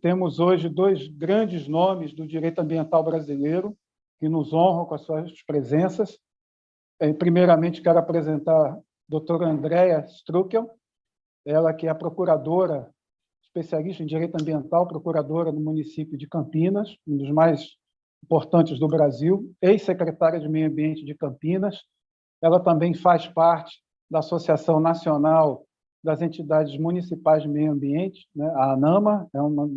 Temos hoje dois grandes nomes do direito ambiental brasileiro que nos honram com as suas presenças. Primeiramente, quero apresentar a doutora Andréa Struckel, ela que é a procuradora, especialista em direito ambiental, procuradora no município de Campinas, um dos mais importantes do Brasil, ex-secretária de Meio Ambiente de Campinas. Ela também faz parte da Associação Nacional das Entidades Municipais de Meio Ambiente, né? A ANAMA é uma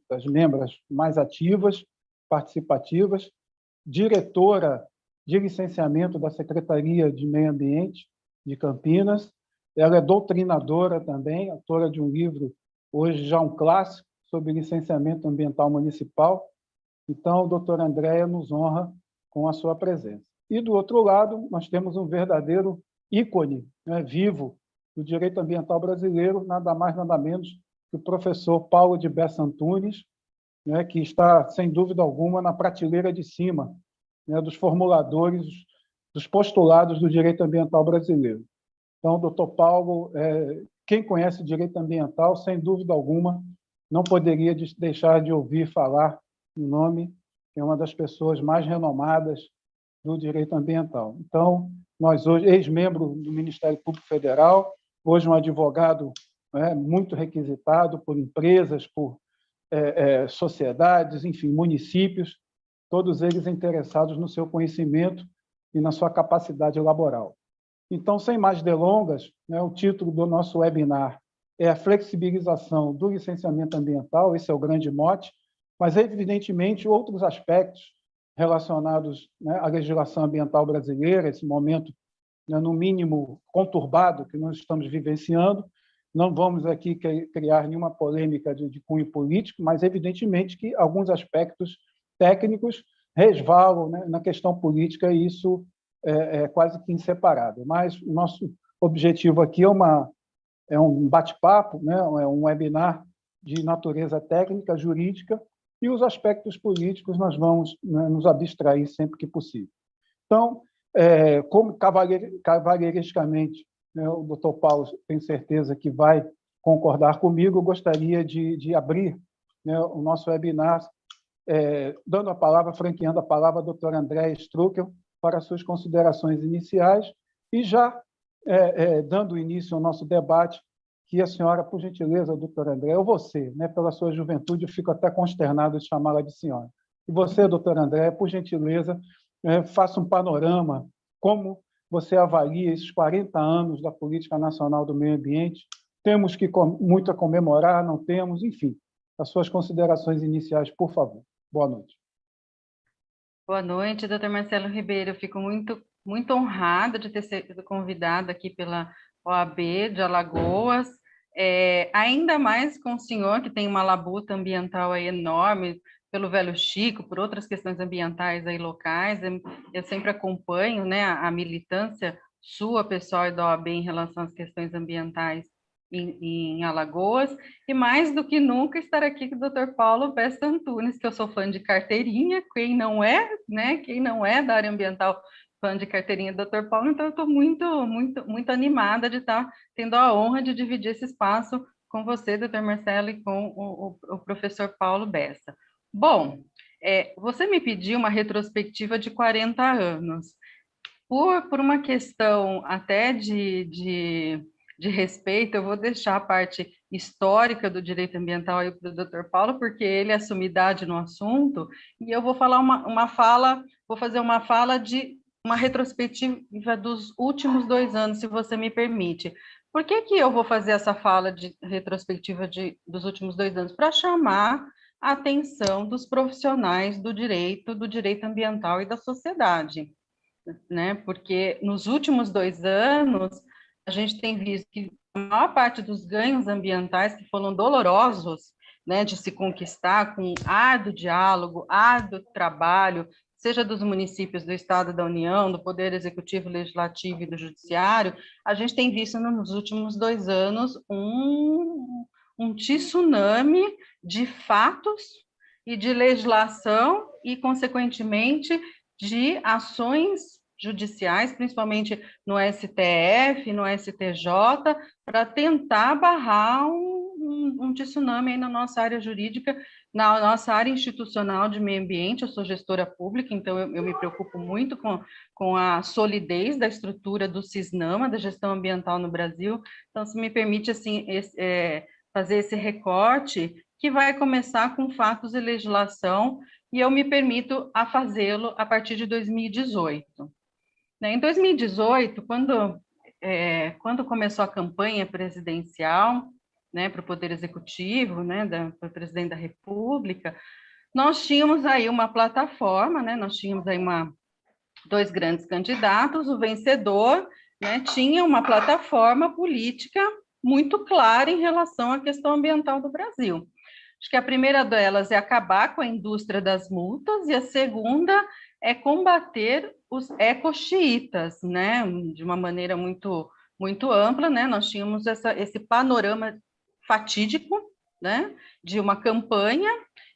das membros mais ativas, participativas, diretora de licenciamento da Secretaria de Meio Ambiente de Campinas. Ela é doutrinadora também, autora de um livro, hoje já um clássico, sobre licenciamento ambiental municipal. Então, a doutora Andréa nos honra com a sua presença. E, do outro lado, nós temos um verdadeiro ícone, né, vivo do direito ambiental brasileiro, nada mais, nada menos que o professor Paulo de Bessa Antunes, né, que está, sem dúvida alguma, na prateleira de cima, né, dos formuladores, dos postulados do direito ambiental brasileiro. Então, doutor Paulo, quem conhece direito ambiental, sem dúvida alguma, não poderia deixar de ouvir falar no nome, que é uma das pessoas mais renomadas do direito ambiental. Então, nós hoje, ex-membro do Ministério Público Federal, hoje um advogado muito requisitado por empresas, por sociedades, enfim, municípios, todos eles interessados no seu conhecimento e na sua capacidade laboral. Então, sem mais delongas, né, o título do nosso webinar é a flexibilização do licenciamento ambiental, esse é o grande mote, mas, evidentemente, outros aspectos relacionados, né, à legislação ambiental brasileira, esse momento, né, no mínimo, conturbado que nós estamos vivenciando. Não vamos aqui criar nenhuma polêmica de cunho político, mas, evidentemente, que alguns aspectos técnicos resvalam, né, na questão política, e isso é quase que inseparável. Mas o nosso objetivo aqui é um bate-papo, né, é um webinar de natureza técnica, jurídica, e os aspectos políticos nós vamos, né, nos abstrair sempre que possível. Então, como cavalheiristicamente, né, o doutor Paulo tem certeza que vai concordar comigo, eu gostaria de abrir, né, o nosso webinar dando a palavra, franqueando a palavra à doutora Andréa Struckel para suas considerações iniciais e já dando início ao nosso debate, que a senhora, por gentileza, doutora Andréa, ou você, né, pela sua juventude, eu fico até consternado de chamá-la de senhora. E você, doutora Andréa, por gentileza, faça um panorama, como você avalia esses 40 anos da Política Nacional do Meio Ambiente. Temos muito a comemorar, não temos, enfim, as suas considerações iniciais, por favor. Boa noite. Boa noite, doutor Marcelo Ribeiro. Eu fico muito honrada de ter sido convidada aqui pela OAB de Alagoas, ainda mais com o senhor, que tem uma labuta ambiental aí enorme, pelo Velho Chico, por outras questões ambientais aí locais. Eu sempre acompanho, né, a militância sua, pessoal, e da OAB em relação às questões ambientais em Alagoas, e mais do que nunca estar aqui com o Dr. Paulo Bessa Antunes, que eu sou fã de carteirinha, quem não é, né? Quem não é da área ambiental, fã de carteirinha do Dr. Paulo, então eu estou muito animada de estar tendo a honra de dividir esse espaço com você, Dr. Marcelo, e com o professor Paulo Bessa. Bom, você me pediu uma retrospectiva de 40 anos. Por uma questão até de respeito, eu vou deixar a parte histórica do direito ambiental aí para o Dr. Paulo, porque ele é sumidade no assunto, e eu vou falar vou fazer uma fala de uma retrospectiva dos últimos 2 anos, se você me permite. Por que eu vou fazer essa fala de retrospectiva dos últimos 2 anos? Para chamar a atenção dos profissionais do direito ambiental e da sociedade, né? Porque nos últimos 2 anos, a gente tem visto que a maior parte dos ganhos ambientais que foram dolorosos, né, de se conquistar com árduo diálogo, árduo trabalho, seja dos municípios do Estado da União, do Poder Executivo, Legislativo e do Judiciário, a gente tem visto nos últimos 2 anos um tsunami de fatos e de legislação e, consequentemente, de ações judiciais, principalmente no STF, no STJ, para tentar barrar um tsunami aí na nossa área jurídica, na nossa área institucional de meio ambiente. Eu sou gestora pública, então eu me preocupo muito com a solidez da estrutura do CISNAMA, da gestão ambiental no Brasil. Então, se me permite, assim, fazer esse recorte, que vai começar com fatos e legislação, e eu me permito a fazê-lo a partir de 2018. Em 2018, quando começou a campanha presidencial, né, para o Poder Executivo, né, para o Presidente da República, nós tínhamos aí uma plataforma, né, nós tínhamos aí dois grandes candidatos, o vencedor, né, tinha uma plataforma política muito clara em relação à questão ambiental do Brasil. Acho que a primeira delas é acabar com a indústria das multas, e a segunda é combater os ecoxiitas, né, de uma maneira muito, muito ampla, né, nós tínhamos esse panorama fatídico, né, de uma campanha,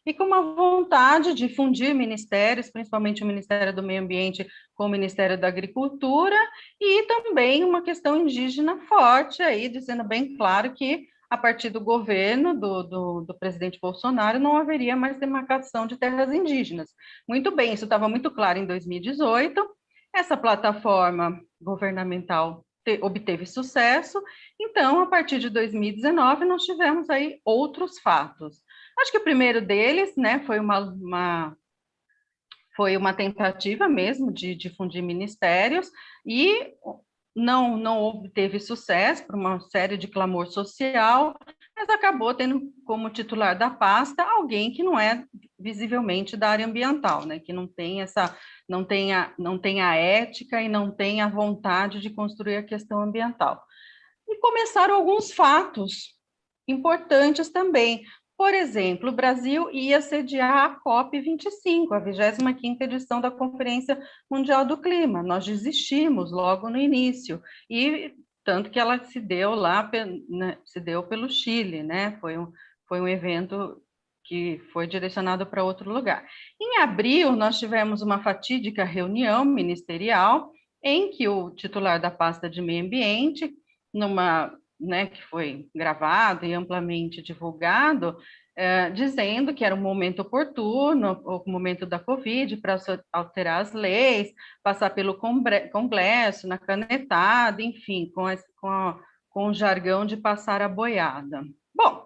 e com uma vontade de fundir ministérios, principalmente o Ministério do Meio Ambiente com o Ministério da Agricultura, e também uma questão indígena forte aí, dizendo bem claro que a partir do governo do presidente Bolsonaro não haveria mais demarcação de terras indígenas. Muito bem, isso estava muito claro em 2018, essa plataforma governamental obteve sucesso, então, a partir de 2019, nós tivemos aí outros fatos. Acho que o primeiro deles, né, foi uma tentativa mesmo de difundir ministérios, e não obteve sucesso por uma série de clamor social, mas acabou tendo como titular da pasta alguém que não é visivelmente da área ambiental, né, que não tem a ética e não tem a vontade de construir a questão ambiental. E começaram alguns fatos importantes também. Por exemplo, o Brasil ia sediar a COP25, a 25ª edição da Conferência Mundial do Clima. Nós desistimos logo no início, e tanto que ela se deu lá, né, se deu pelo Chile, né? Foi um evento que foi direcionado para outro lugar. Em abril, nós tivemos uma fatídica reunião ministerial em que o titular da pasta de meio ambiente, né, que foi gravado e amplamente divulgado, dizendo que era um momento oportuno, o momento da Covid, para alterar as leis, passar pelo Congresso, na canetada, enfim, com o jargão de passar a boiada. Bom,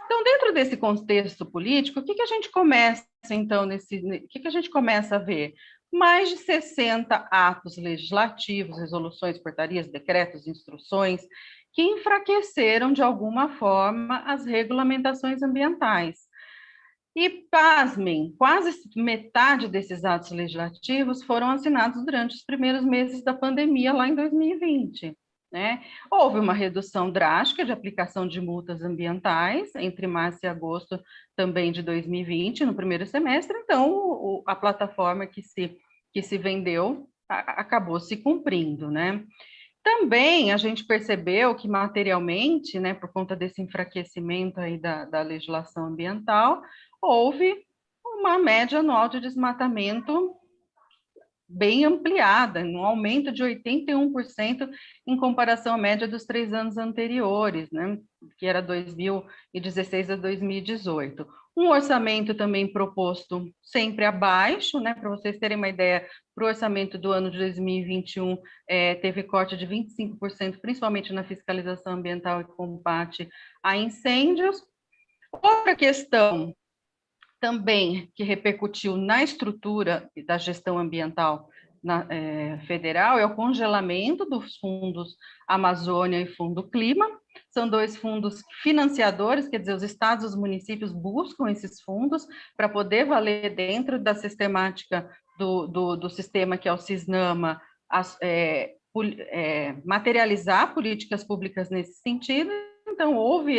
então, dentro desse contexto político, o que a gente começa, então, o que a gente começa a ver? Mais de 60 atos legislativos, resoluções, portarias, decretos, instruções, que enfraqueceram, de alguma forma, as regulamentações ambientais. E, pasmem, quase metade desses atos legislativos foram assinados durante os primeiros meses da pandemia, lá em 2020. Né? Houve uma redução drástica de aplicação de multas ambientais entre março e agosto também de 2020, no primeiro semestre, então a plataforma que se vendeu acabou se cumprindo, né? Também a gente percebeu que materialmente, né, por conta desse enfraquecimento aí da legislação ambiental, houve uma média anual de desmatamento bem ampliada, um aumento de 81% em comparação à média dos 3 anos anteriores, né, que era 2016 a 2018. Um orçamento também proposto sempre abaixo, né, para vocês terem uma ideia, para o orçamento do ano de 2021, teve corte de 25%, principalmente na fiscalização ambiental e combate a incêndios. Outra questão também que repercutiu na estrutura da gestão ambiental federal é o congelamento dos fundos Amazônia e Fundo Clima. São dois fundos financiadores, quer dizer, os estados e os municípios buscam esses fundos para poder valer dentro da sistemática do sistema que é o CISNAMA, materializar políticas públicas nesse sentido. Então, houve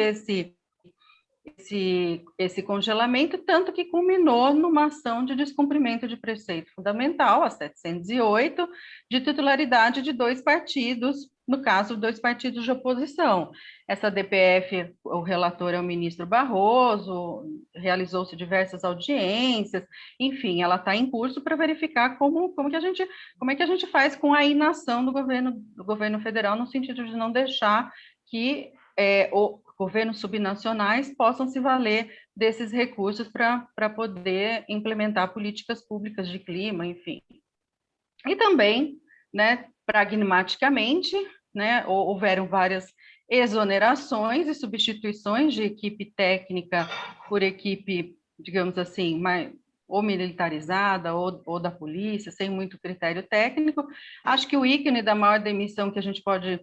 esse congelamento, tanto que culminou numa ação de descumprimento de preceito fundamental, a 708, de titularidade de 2 partidos, no caso, 2 partidos de oposição. Essa DPF, o relator é o ministro Barroso, realizou-se diversas audiências, enfim, ela está em curso para verificar como é que a gente faz com a inação do governo federal, no sentido de não deixar que governos subnacionais possam se valer desses recursos para poder implementar políticas públicas de clima, enfim. E também, né, pragmaticamente, né, houveram várias exonerações e substituições de equipe técnica por equipe, digamos assim, ou militarizada ou da polícia, sem muito critério técnico. Acho que o ícone da maior demissão que a gente pode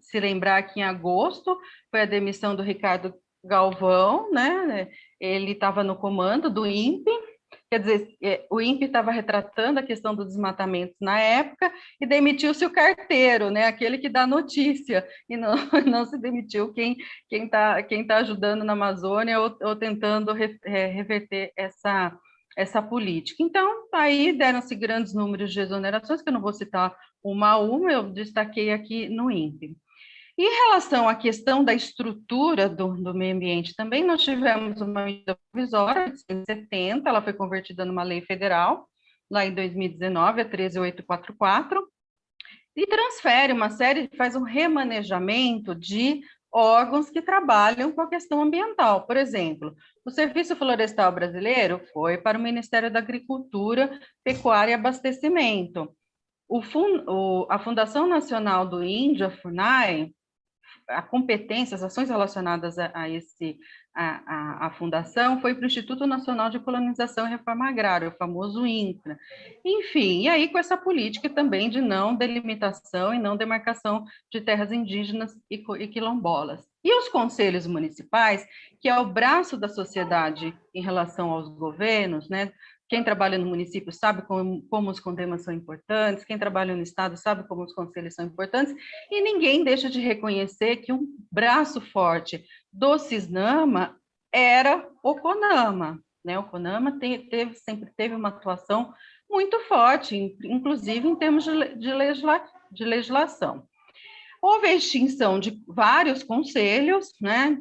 se lembrar aqui em agosto foi a demissão do Ricardo Galvão, né? Ele estava no comando do INPE, quer dizer, o INPE estava retratando a questão dos desmatamentos na época e demitiu-se o carteiro, né? Aquele que dá notícia, e não se demitiu quem tá ajudando na Amazônia ou tentando reverter essa política. Então, aí deram-se grandes números de exonerações, que eu não vou citar uma a uma, eu destaquei aqui no INPE. Em relação à questão da estrutura do meio ambiente, também nós tivemos uma medida provisória de 1970, ela foi convertida numa lei federal, lá em 2019, a 13844, e transfere faz um remanejamento de órgãos que trabalham com a questão ambiental. Por exemplo, o Serviço Florestal Brasileiro foi para o Ministério da Agricultura, Pecuária e Abastecimento. A Fundação Nacional do Índio, a FUNAI, a competência, as ações relacionadas à fundação foi para o Instituto Nacional de Colonização e Reforma Agrária, o famoso INCRA. Enfim, e aí com essa política também de não delimitação e não demarcação de terras indígenas e quilombolas. E os conselhos municipais, que é o braço da sociedade em relação aos governos, né? Quem trabalha no município sabe como os condemas são importantes, quem trabalha no estado sabe como os conselhos são importantes, e ninguém deixa de reconhecer que um braço forte do Cisnama era o CONAMA, né? O CONAMA sempre teve uma atuação muito forte, inclusive em termos de legislação. Houve a extinção de vários conselhos, né?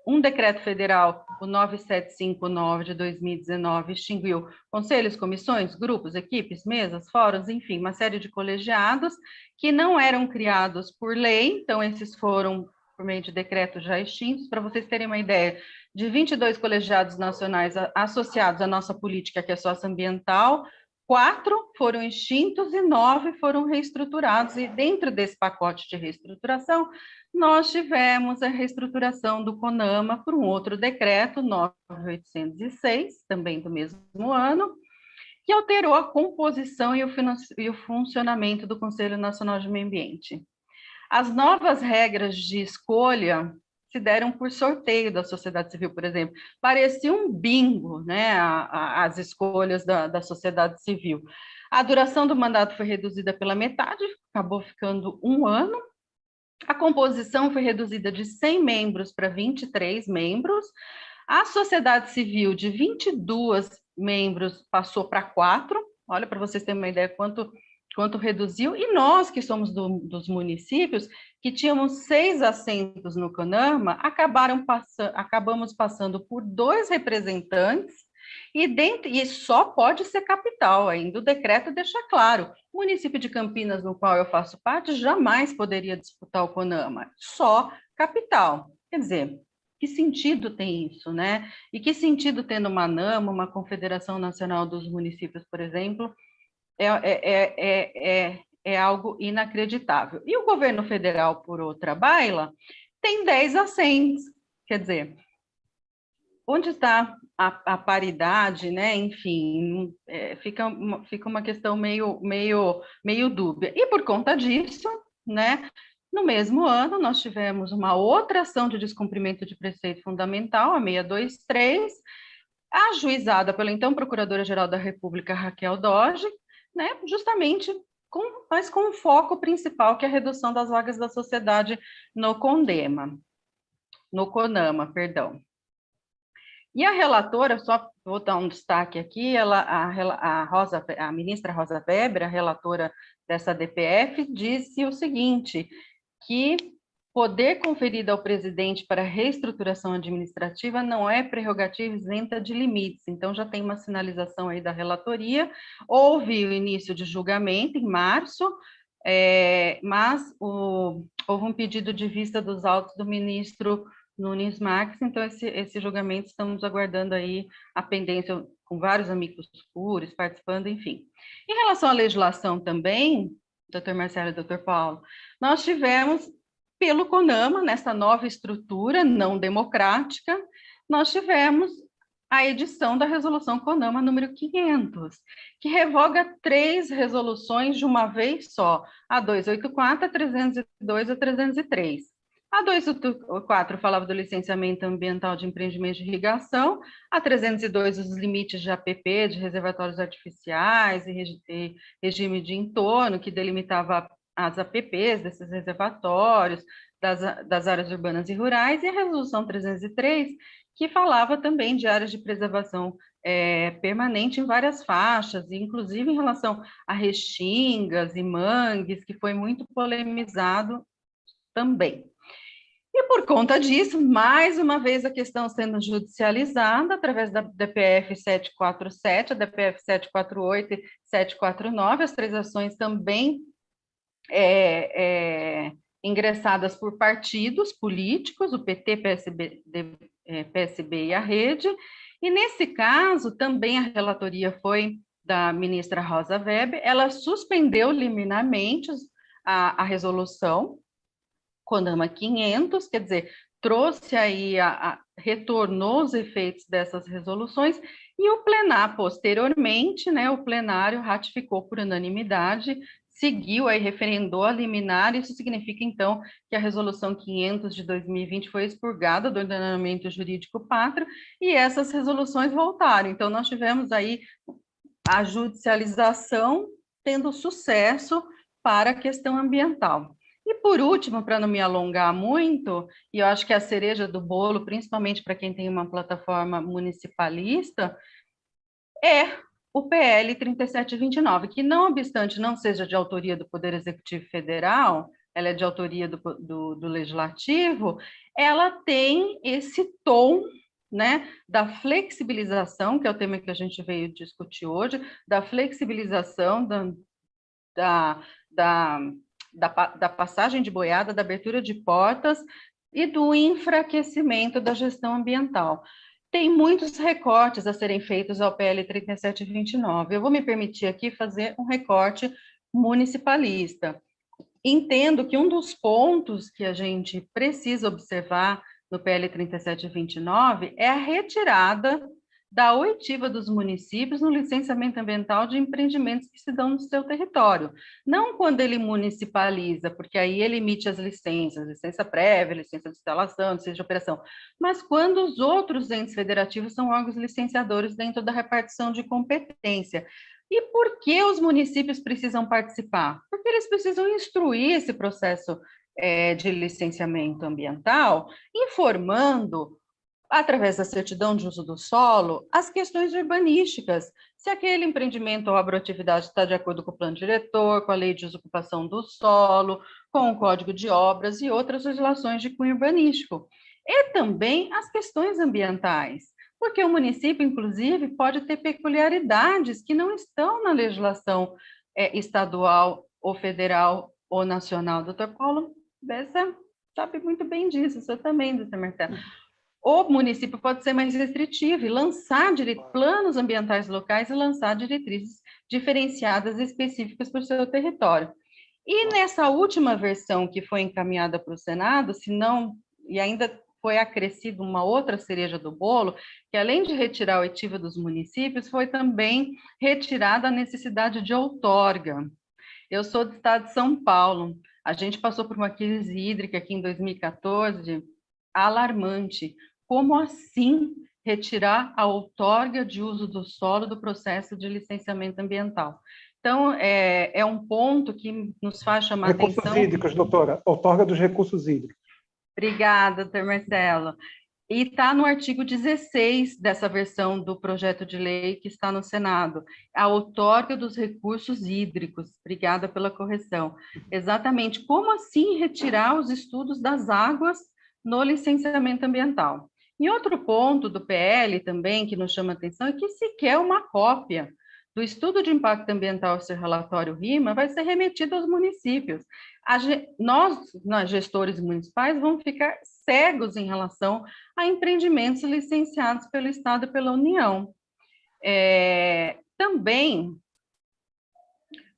Um decreto federal, o 9759 de 2019, extinguiu conselhos, comissões, grupos, equipes, mesas, fóruns, enfim, uma série de colegiados que não eram criados por lei, então esses foram por meio de decreto já extintos. Para vocês terem uma ideia, de 22 colegiados nacionais associados à nossa política, que é socioambiental, 4 foram extintos e 9 foram reestruturados, e dentro desse pacote de reestruturação, nós tivemos a reestruturação do CONAMA por um outro decreto, 9806, também do mesmo ano, que alterou a composição e o funcionamento do Conselho Nacional de Meio Ambiente. As novas regras de escolha se deram por sorteio da sociedade civil, por exemplo. Parecia um bingo, né, as escolhas da sociedade civil. A duração do mandato foi reduzida pela metade, acabou ficando 1 ano. A composição foi reduzida de 100 membros para 23 membros. A sociedade civil, de 22 membros, passou para 4. Olha, para vocês terem uma ideia quanto reduziu. E nós, que somos dos municípios, que tínhamos 6 assentos no CONAMA, acabamos passando por 2 representantes, e só pode ser capital ainda. O decreto deixa claro, o município de Campinas, no qual eu faço parte, jamais poderia disputar o CONAMA, só capital. Quer dizer, que sentido tem isso, né? E que sentido tendo uma ANAMA, uma Confederação Nacional dos Municípios, por exemplo, é algo inacreditável. E o governo federal, por outra baila, tem 10 assentos, quer dizer, onde está a paridade, né? Enfim, fica uma questão meio dúbia. E por conta disso, né? No mesmo ano, nós tivemos uma outra ação de descumprimento de preceito fundamental, a 623, ajuizada pela então Procuradora-Geral da República, Raquel Doge, né? Justamente mas com o foco principal, que é a redução das vagas da sociedade no CONDEMA. no CONAMA, perdão. E a relatora, só vou dar um destaque aqui, a ministra Rosa Weber, a relatora dessa DPF, disse o seguinte, que poder conferido ao presidente para reestruturação administrativa não é prerrogativa isenta de limites. Então, já tem uma sinalização aí da relatoria. Houve o início de julgamento em março, mas houve um pedido de vista dos autos do ministro Nunes Marques, então esse julgamento estamos aguardando aí a pendência, com vários amigos cures participando, enfim. Em relação à legislação também, doutor Marcelo e doutor Paulo, nós tivemos, pelo CONAMA, nessa nova estrutura não democrática, nós tivemos a edição da resolução CONAMA número 500, que revoga 3 resoluções de uma vez só, a 284, a 302 e a 303. A 284 falava do licenciamento ambiental de empreendimentos de irrigação, a 302 os limites de APP, de reservatórios artificiais e regime de entorno, que delimitava as APPs desses reservatórios, das áreas urbanas e rurais, e a resolução 303, que falava também de áreas de preservação permanente em várias faixas, inclusive em relação a restingas e mangues, que foi muito polemizado também. E por conta disso, mais uma vez a questão sendo judicializada através da DPF 747, a DPF 748 e 749, as 3 ações também ingressadas por partidos políticos, o PT, PSB e a Rede, e nesse caso também a relatoria foi da ministra Rosa Weber, ela suspendeu liminarmente a resolução CONAMA 500, quer dizer, trouxe aí, retornou os efeitos dessas resoluções, e o plenário, posteriormente, né, o plenário ratificou por unanimidade, seguiu aí, referendou a liminar, isso significa, então, que a resolução 500 de 2020 foi expurgada do ordenamento jurídico pátrio, e essas resoluções voltaram. Então, nós tivemos aí a judicialização tendo sucesso para a questão ambiental. E por último, para não me alongar muito, e eu acho que a cereja do bolo, principalmente para quem tem uma plataforma municipalista, é o PL 3729, que não obstante não seja de autoria do Poder Executivo Federal, ela é de autoria do Legislativo, ela tem esse tom, né, da flexibilização, que é o tema que a gente veio discutir hoje, da flexibilização da passagem de boiada, da abertura de portas e do enfraquecimento da gestão ambiental. Tem muitos recortes a serem feitos ao PL 3729. Eu vou me permitir aqui fazer um recorte municipalista. Entendo que um dos pontos que a gente precisa observar no PL 3729 é a retirada da oitiva dos municípios no licenciamento ambiental de empreendimentos que se dão no seu território. Não quando ele municipaliza, porque aí ele emite as licenças, licença prévia, licença de instalação, licença de operação, mas quando os outros entes federativos são órgãos licenciadores dentro da repartição de competência. E por que os municípios precisam participar? Porque eles precisam instruir esse processo de licenciamento ambiental, informando, através da certidão de uso do solo, as questões urbanísticas, se aquele empreendimento ou agroatividade está de acordo com o plano diretor, com a lei de desocupação do solo, com o Código de Obras e outras legislações de cunho urbanístico. E também as questões ambientais, porque o município, inclusive, pode ter peculiaridades que não estão na legislação estadual ou federal ou nacional. Doutor Paulo Bessa sabe muito bem disso, o senhor também, doutor Marcelo. O município pode ser mais restritivo e lançar planos ambientais locais e lançar diretrizes diferenciadas e específicas para o seu território. E nessa última versão que foi encaminhada para o Senado, se não, e ainda foi acrescido uma outra cereja do bolo, que além de retirar a oitiva dos municípios, foi também retirada a necessidade de outorga. Eu sou do estado de São Paulo, a gente passou por uma crise hídrica aqui em 2014, alarmante. Como assim retirar a outorga de uso do solo do processo de licenciamento ambiental? Então, é um ponto que nos faz chamar atenção. Recursos hídricos, doutora, outorga dos recursos hídricos. Obrigada, doutor Marcelo. E está no artigo 16 dessa versão do projeto de lei que está no Senado, a outorga dos recursos hídricos. Obrigada pela correção. Exatamente. Como assim retirar os estudos das águas no licenciamento ambiental? E outro ponto do PL também que nos chama a atenção é que sequer uma cópia do estudo de impacto ambiental, seu relatório RIMA, vai ser remetido aos municípios. Nós, gestores municipais, vamos ficar cegos em relação a empreendimentos licenciados pelo Estado e pela União. Também,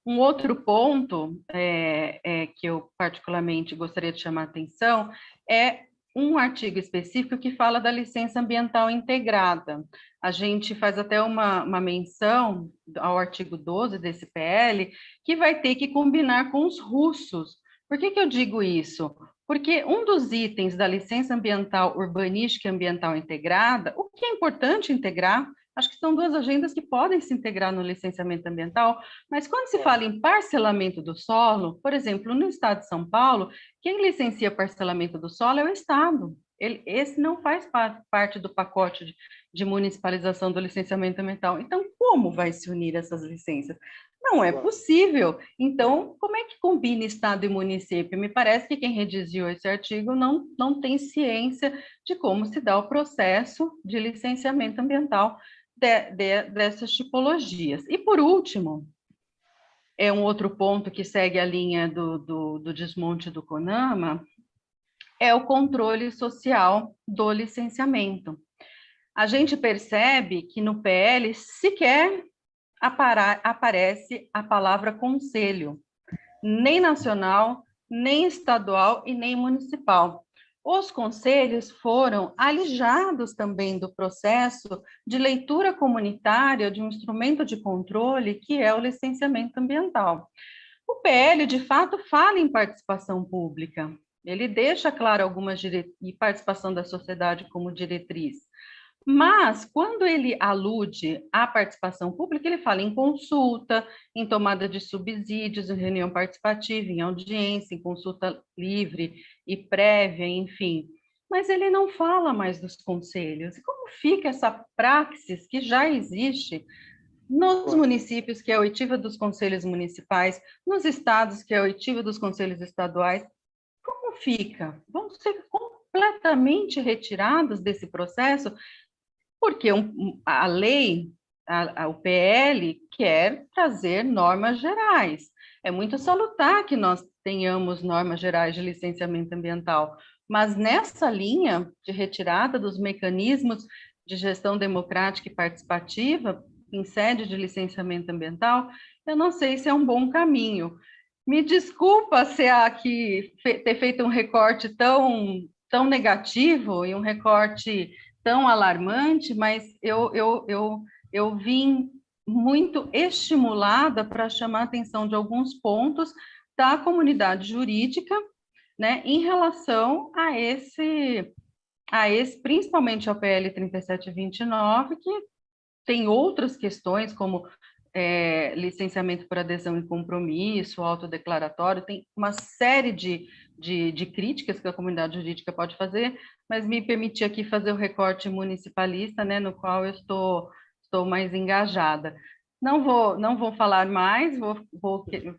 um outro ponto que eu particularmente gostaria de chamar a atenção é um artigo específico que fala da licença ambiental integrada. A gente faz até uma menção ao artigo 12 desse PL, que vai ter que combinar com os russos. Por que eu digo isso? Porque um dos itens da licença ambiental urbanística e ambiental integrada, o que é importante integrar, acho que são duas agendas que podem se integrar no licenciamento ambiental, mas quando se fala em parcelamento do solo, por exemplo, no estado de São Paulo, quem licencia parcelamento do solo é o Estado. Esse não faz parte do pacote de municipalização do licenciamento ambiental. Então, como vai se unir essas licenças? Não é possível. Então, como é que combina Estado e município? Me parece que quem redigiu esse artigo não tem ciência de como se dá o processo de licenciamento ambiental dessas tipologias. E, por último, é um outro ponto que segue a linha do desmonte do CONAMA, é o controle social do licenciamento. A gente percebe que no PL sequer aparece a palavra conselho, nem nacional, nem estadual e nem municipal. Os conselhos foram alijados também do processo de leitura comunitária de um instrumento de controle que é o licenciamento ambiental. O PL, de fato, fala em participação pública, ele deixa claro algumas e participação da sociedade como diretriz, mas, quando ele alude à participação pública, ele fala em consulta, em tomada de subsídios, em reunião participativa, em audiência, em consulta livre e prévia, enfim. Mas ele não fala mais dos conselhos. E como fica essa praxis que já existe nos municípios, que é a oitiva dos conselhos municipais, nos estados, que é a oitiva dos conselhos estaduais? Como fica? Vão ser completamente retirados desse processo? Porque a lei, o PL, quer trazer normas gerais. É muito salutar que nós tenhamos normas gerais de licenciamento ambiental, mas nessa linha de retirada dos mecanismos de gestão democrática e participativa, em sede de licenciamento ambiental, eu não sei se é um bom caminho. Me desculpa se aqui ter feito um recorte tão negativo e um recorte tão alarmante, mas eu vim muito estimulada para chamar a atenção de alguns pontos da comunidade jurídica, né, em relação a principalmente ao PL 3729, que tem outras questões, como licenciamento por adesão e compromisso, autodeclaratório, tem uma série de críticas que a comunidade jurídica pode fazer, mas me permiti aqui fazer o recorte municipalista, né, no qual eu estou mais engajada. Não vou falar mais, vou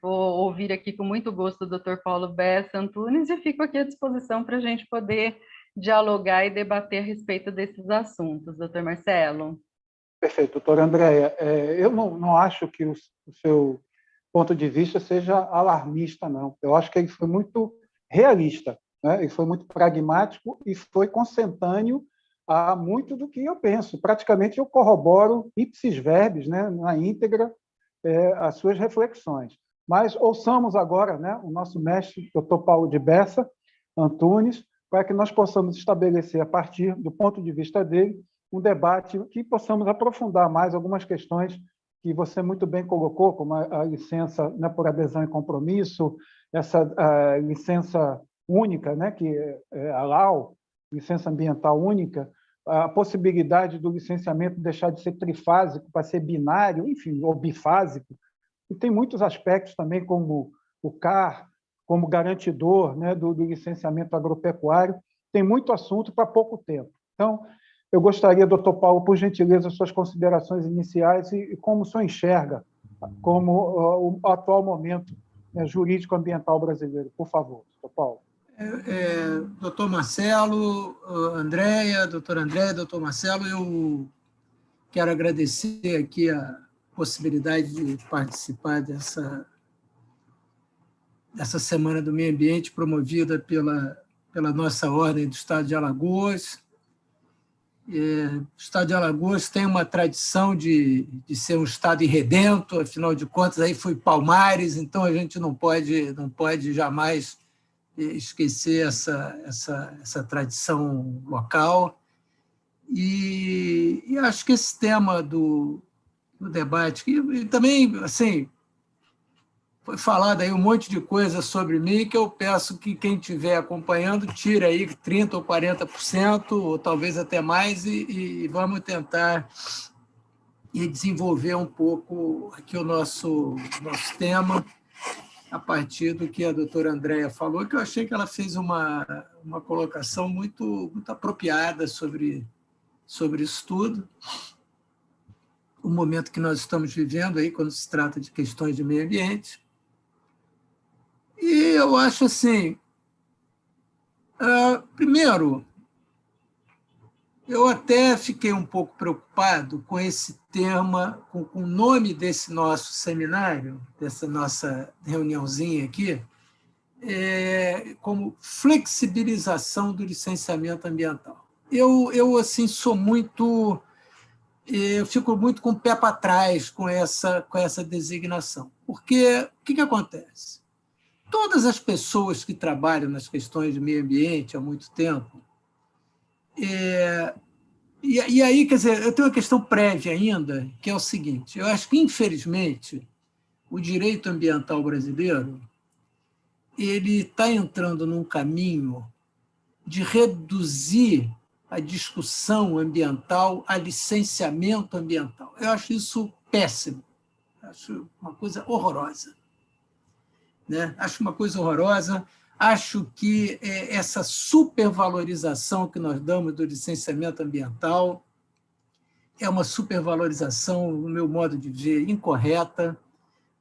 ouvir aqui com muito gosto o Dr. Paulo Bessa Antunes e fico aqui à disposição para a gente poder dialogar e debater a respeito desses assuntos. Dr. Marcelo. Perfeito, doutora Andréia. Eu não acho que o seu ponto de vista seja alarmista, não. Eu acho que ele foi muito realista, né? Ele foi muito pragmático e foi consentâneo a muito do que eu penso. Praticamente eu corroboro ipsis verbis, né, na íntegra, as suas reflexões. Mas ouçamos agora, né, o nosso mestre, doutor Paulo de Bessa Antunes, para que nós possamos estabelecer, a partir do ponto de vista dele, um debate que possamos aprofundar mais algumas questões que você muito bem colocou, como a licença, né, por adesão e compromisso, essa licença única, né, que é a LAU, licença ambiental única, a possibilidade do licenciamento deixar de ser trifásico para ser binário, enfim, ou bifásico. E tem muitos aspectos também, como o CAR, como garantidor, né, do licenciamento agropecuário. tem muito assunto para pouco tempo. Então, eu gostaria, doutor Paulo, por gentileza, suas considerações iniciais e como o senhor enxerga como o atual momento, né, jurídico-ambiental brasileiro. Por favor, doutor Paulo. Doutor Marcelo, Andréia, doutor Marcelo, eu quero agradecer aqui a possibilidade de participar dessa Semana do Meio Ambiente promovida pela nossa Ordem do Estado de Alagoas. O Estado de Alagoas tem uma tradição de ser um Estado irredento, afinal de contas, aí foi Palmares, então a gente não pode jamais esquecer essa tradição local. E acho que esse tema do debate, e também, assim, foi falado aí um monte de coisa sobre mim que eu peço que quem estiver acompanhando tire aí 30% ou 40%, ou talvez até mais, e vamos tentar desenvolver um pouco aqui o nosso tema a partir do que a doutora Andréia falou, que eu achei que ela fez uma colocação muito apropriada sobre isso tudo. O momento que nós estamos vivendo aí, quando se trata de questões de meio ambiente. E eu acho assim, primeiro, eu até fiquei um pouco preocupado com esse tema, com o nome desse nosso seminário, dessa nossa reuniãozinha aqui, como flexibilização do licenciamento ambiental. Eu assim, eu fico muito com o pé para trás com essa designação, porque o que acontece? Todas as pessoas que trabalham nas questões de meio ambiente há muito tempo, e aí, quer dizer, eu tenho uma questão prévia ainda, que é o seguinte: eu acho que, infelizmente, o direito ambiental brasileiro ele está entrando num caminho de reduzir a discussão ambiental a licenciamento ambiental. Eu acho isso péssimo, acho uma coisa horrorosa. Acho uma coisa horrorosa, acho que essa supervalorização que nós damos do licenciamento ambiental é uma supervalorização, no meu modo de ver, incorreta,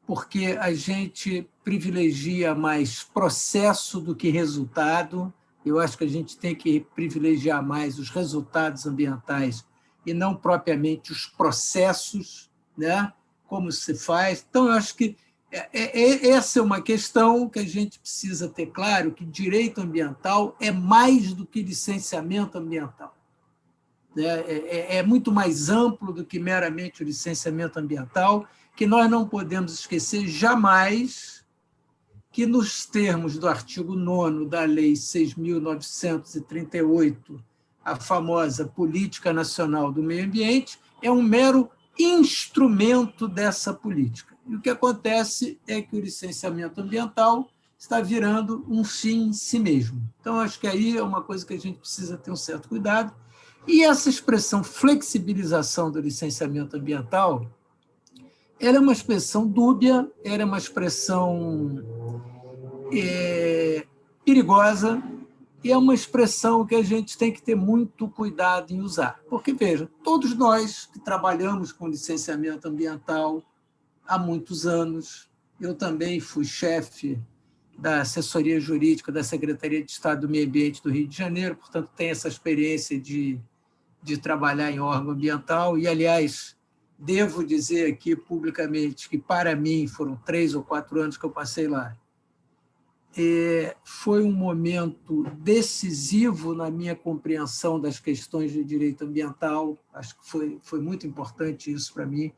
porque a gente privilegia mais processo do que resultado. Eu acho que a gente tem que privilegiar mais os resultados ambientais e não propriamente os processos, como se faz. Então, eu acho que essa é uma questão que a gente precisa ter claro, que direito ambiental é mais do que licenciamento ambiental. É muito mais amplo do que meramente o licenciamento ambiental, que nós não podemos esquecer jamais que, nos termos do artigo 9º da Lei 6.938, a famosa Política Nacional do Meio Ambiente, é um mero instrumento dessa política. E o que acontece é que o licenciamento ambiental está virando um fim em si mesmo. Então, acho que aí é uma coisa que a gente precisa ter um certo cuidado. E essa expressão flexibilização do licenciamento ambiental, ela é uma expressão dúbia, ela é uma expressão perigosa, e é uma expressão que a gente tem que ter muito cuidado em usar. Porque, veja, todos nós que trabalhamos com licenciamento ambiental há muitos anos, eu também fui chefe da assessoria jurídica da Secretaria de Estado do Meio Ambiente do Rio de Janeiro, portanto, tenho essa experiência de trabalhar em órgão ambiental, e, aliás, devo dizer aqui publicamente que, para mim, foram 3 ou 4 anos que eu passei lá. Foi um momento decisivo na minha compreensão das questões de direito ambiental, acho que foi muito importante isso para mim,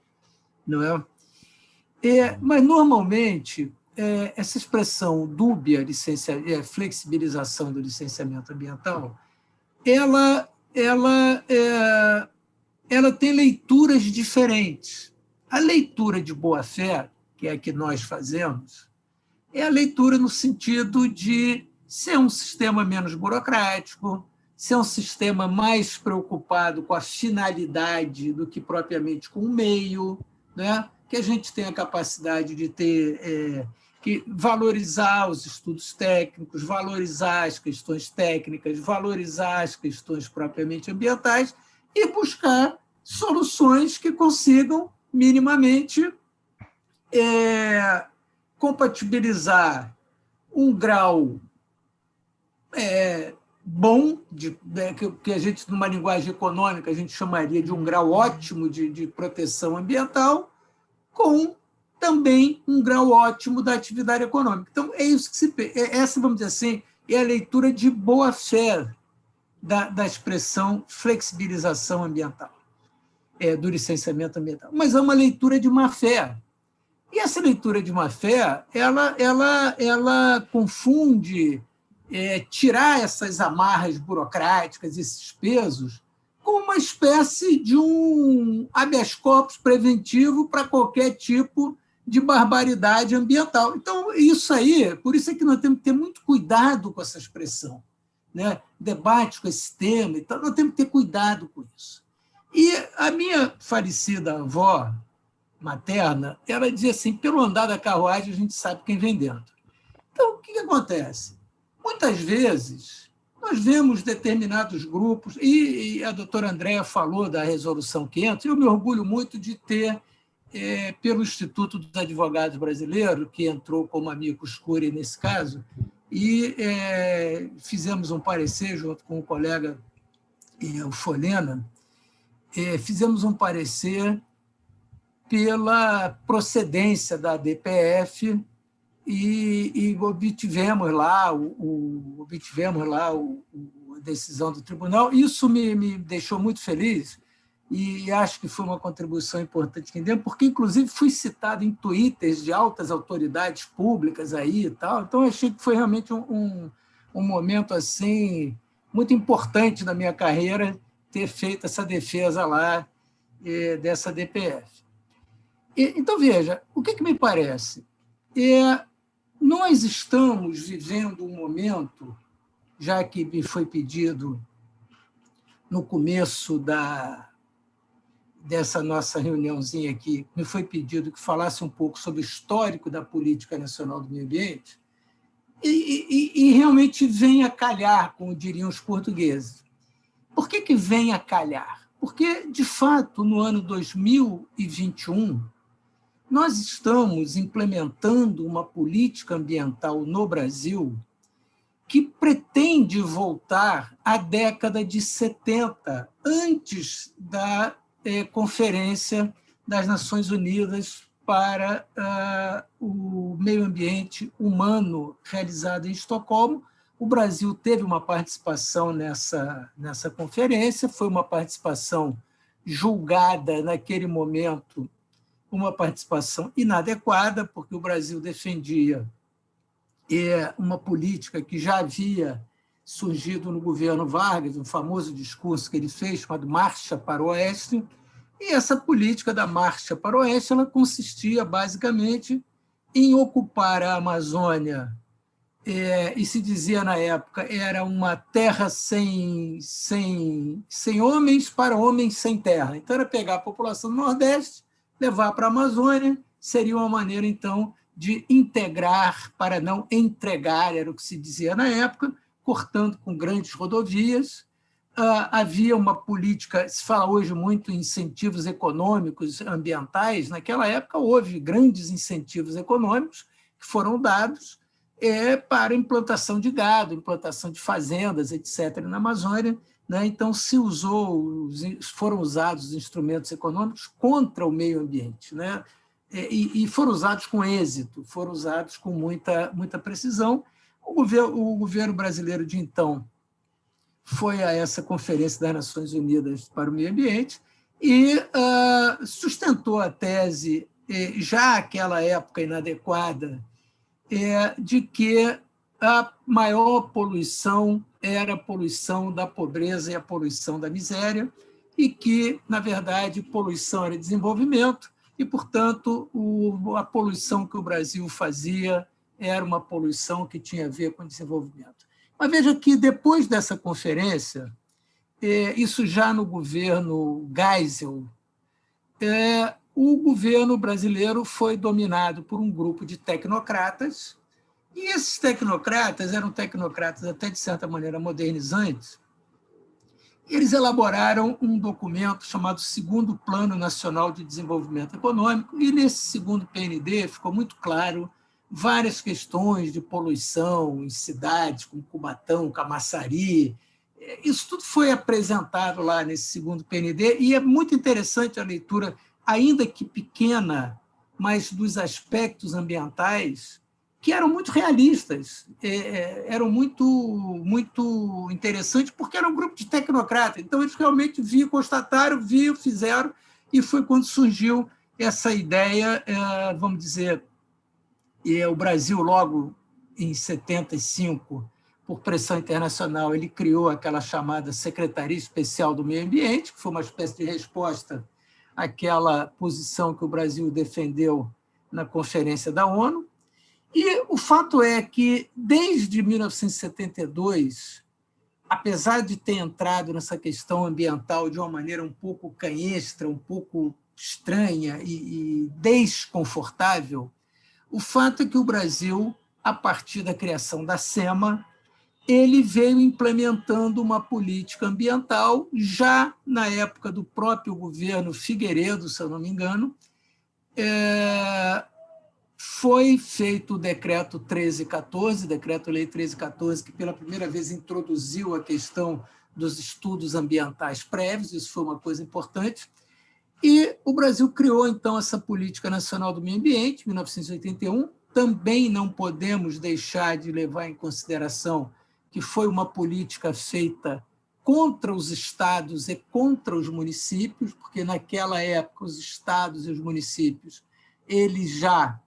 não é? Mas, normalmente, essa expressão dúbia, flexibilização do licenciamento ambiental, ela tem leituras diferentes. A leitura de boa-fé, que é a que nós fazemos, é a leitura no sentido de ser um sistema menos burocrático, ser um sistema mais preocupado com a finalidade do que propriamente com o meio, que a gente tenha a capacidade de ter que valorizar os estudos técnicos, valorizar as questões técnicas, valorizar as questões propriamente ambientais e buscar soluções que consigam minimamente compatibilizar um grau bom, que a gente, numa linguagem econômica, a gente chamaria de um grau ótimo de proteção ambiental, com também um grau ótimo da atividade econômica. Então, é isso que essa, vamos dizer assim, é a leitura de boa-fé da expressão flexibilização ambiental, do licenciamento ambiental. Mas é uma leitura de má-fé. E essa leitura de má-fé, ela confunde tirar essas amarras burocráticas, esses pesos, com uma espécie de um habeas corpus preventivo para qualquer tipo de barbaridade ambiental. Então, isso aí, por isso é que nós temos que ter muito cuidado com essa expressão, né? Debate com esse tema, então, nós temos que ter cuidado com isso. E a minha falecida avó materna, ela dizia assim, pelo andar da carruagem a gente sabe quem vem dentro. Então, o que acontece? Muitas vezes, nós vemos determinados grupos, e a doutora Andréa falou da Resolução 500, eu me orgulho muito de ter, pelo Instituto dos Advogados Brasileiros, que entrou como amicus curiae nesse caso, e fizemos um parecer junto com o colega o Folena, fizemos um parecer pela procedência da DPF e obtivemos lá a decisão do tribunal. Isso me deixou muito feliz e acho que foi uma contribuição importante que deu, porque, inclusive, fui citado em twitters de altas autoridades públicas aí e tal. Então, achei que foi realmente um momento assim muito importante na minha carreira ter feito essa defesa lá dessa DPF. Então, veja, o que me parece? Nós estamos vivendo um momento, já que me foi pedido no começo dessa nossa reuniãozinha aqui, me foi pedido que falasse um pouco sobre o histórico da política nacional do meio ambiente, e realmente vem a calhar, como diriam os portugueses. Por que vem a calhar? Porque, de fato, no ano 2021, nós estamos implementando uma política ambiental no Brasil que pretende voltar à década de 70, antes da Conferência das Nações Unidas para o Meio Ambiente Humano, realizada em Estocolmo. O Brasil teve uma participação nessa conferência, foi uma participação julgada naquele momento, uma participação inadequada, porque o Brasil defendia uma política que já havia surgido no governo Vargas, um famoso discurso que ele fez, chamado Marcha para o Oeste, e essa política da Marcha para o Oeste ela consistia, basicamente, em ocupar a Amazônia, e se dizia na época, era uma terra sem homens para homens sem terra. Então, era pegar a população do Nordeste, levar para a Amazônia, seria uma maneira, então, de integrar para não entregar, era o que se dizia na época, cortando com grandes rodovias. Havia uma política, se fala hoje muito em incentivos econômicos ambientais, naquela época houve grandes incentivos econômicos que foram dados para implantação de gado, implantação de fazendas, etc., na Amazônia, né? Então, foram usados os instrumentos econômicos contra o meio ambiente, né? E foram usados com êxito, foram usados com muita precisão. O governo brasileiro de então foi a essa Conferência das Nações Unidas para o Meio Ambiente e sustentou a tese, já naquela época inadequada, de que a maior poluição era a poluição da pobreza e a poluição da miséria, e que, na verdade, poluição era desenvolvimento, e, portanto, a poluição que o Brasil fazia era uma poluição que tinha a ver com desenvolvimento. Mas veja que, depois dessa conferência, isso já no governo Geisel, o governo brasileiro foi dominado por um grupo de tecnocratas, e esses tecnocratas eram tecnocratas até, de certa maneira, modernizantes. Eles elaboraram um documento chamado Segundo Plano Nacional de Desenvolvimento Econômico, e nesse segundo PND ficou muito claro várias questões de poluição em cidades como Cubatão, Camaçari. Isso tudo foi apresentado lá nesse segundo PND, e é muito interessante a leitura, ainda que pequena, mas dos aspectos ambientais, que eram muito realistas, eram muito interessantes, porque era um grupo de tecnocratas. Então, eles realmente viam, constataram, viam, fizeram, e foi quando surgiu essa ideia, vamos dizer, o Brasil, logo em 75, por pressão internacional, ele criou aquela chamada Secretaria Especial do Meio Ambiente, que foi uma espécie de resposta àquela posição que o Brasil defendeu na Conferência da ONU. E o fato é que, desde 1972, apesar de ter entrado nessa questão ambiental de uma maneira um pouco canhestra, um pouco estranha e desconfortável, o fato é que o Brasil, a partir da criação da SEMA, ele veio implementando uma política ambiental já na época do próprio governo Figueiredo, se eu não me engano. Foi feito o decreto 1314, decreto-lei 1314, que pela primeira vez introduziu a questão dos estudos ambientais prévios, isso foi uma coisa importante, e o Brasil criou, então, essa Política Nacional do Meio Ambiente, em 1981. Também não podemos deixar de levar em consideração que foi uma política feita contra os estados e contra os municípios, porque naquela época os estados e os municípios eles já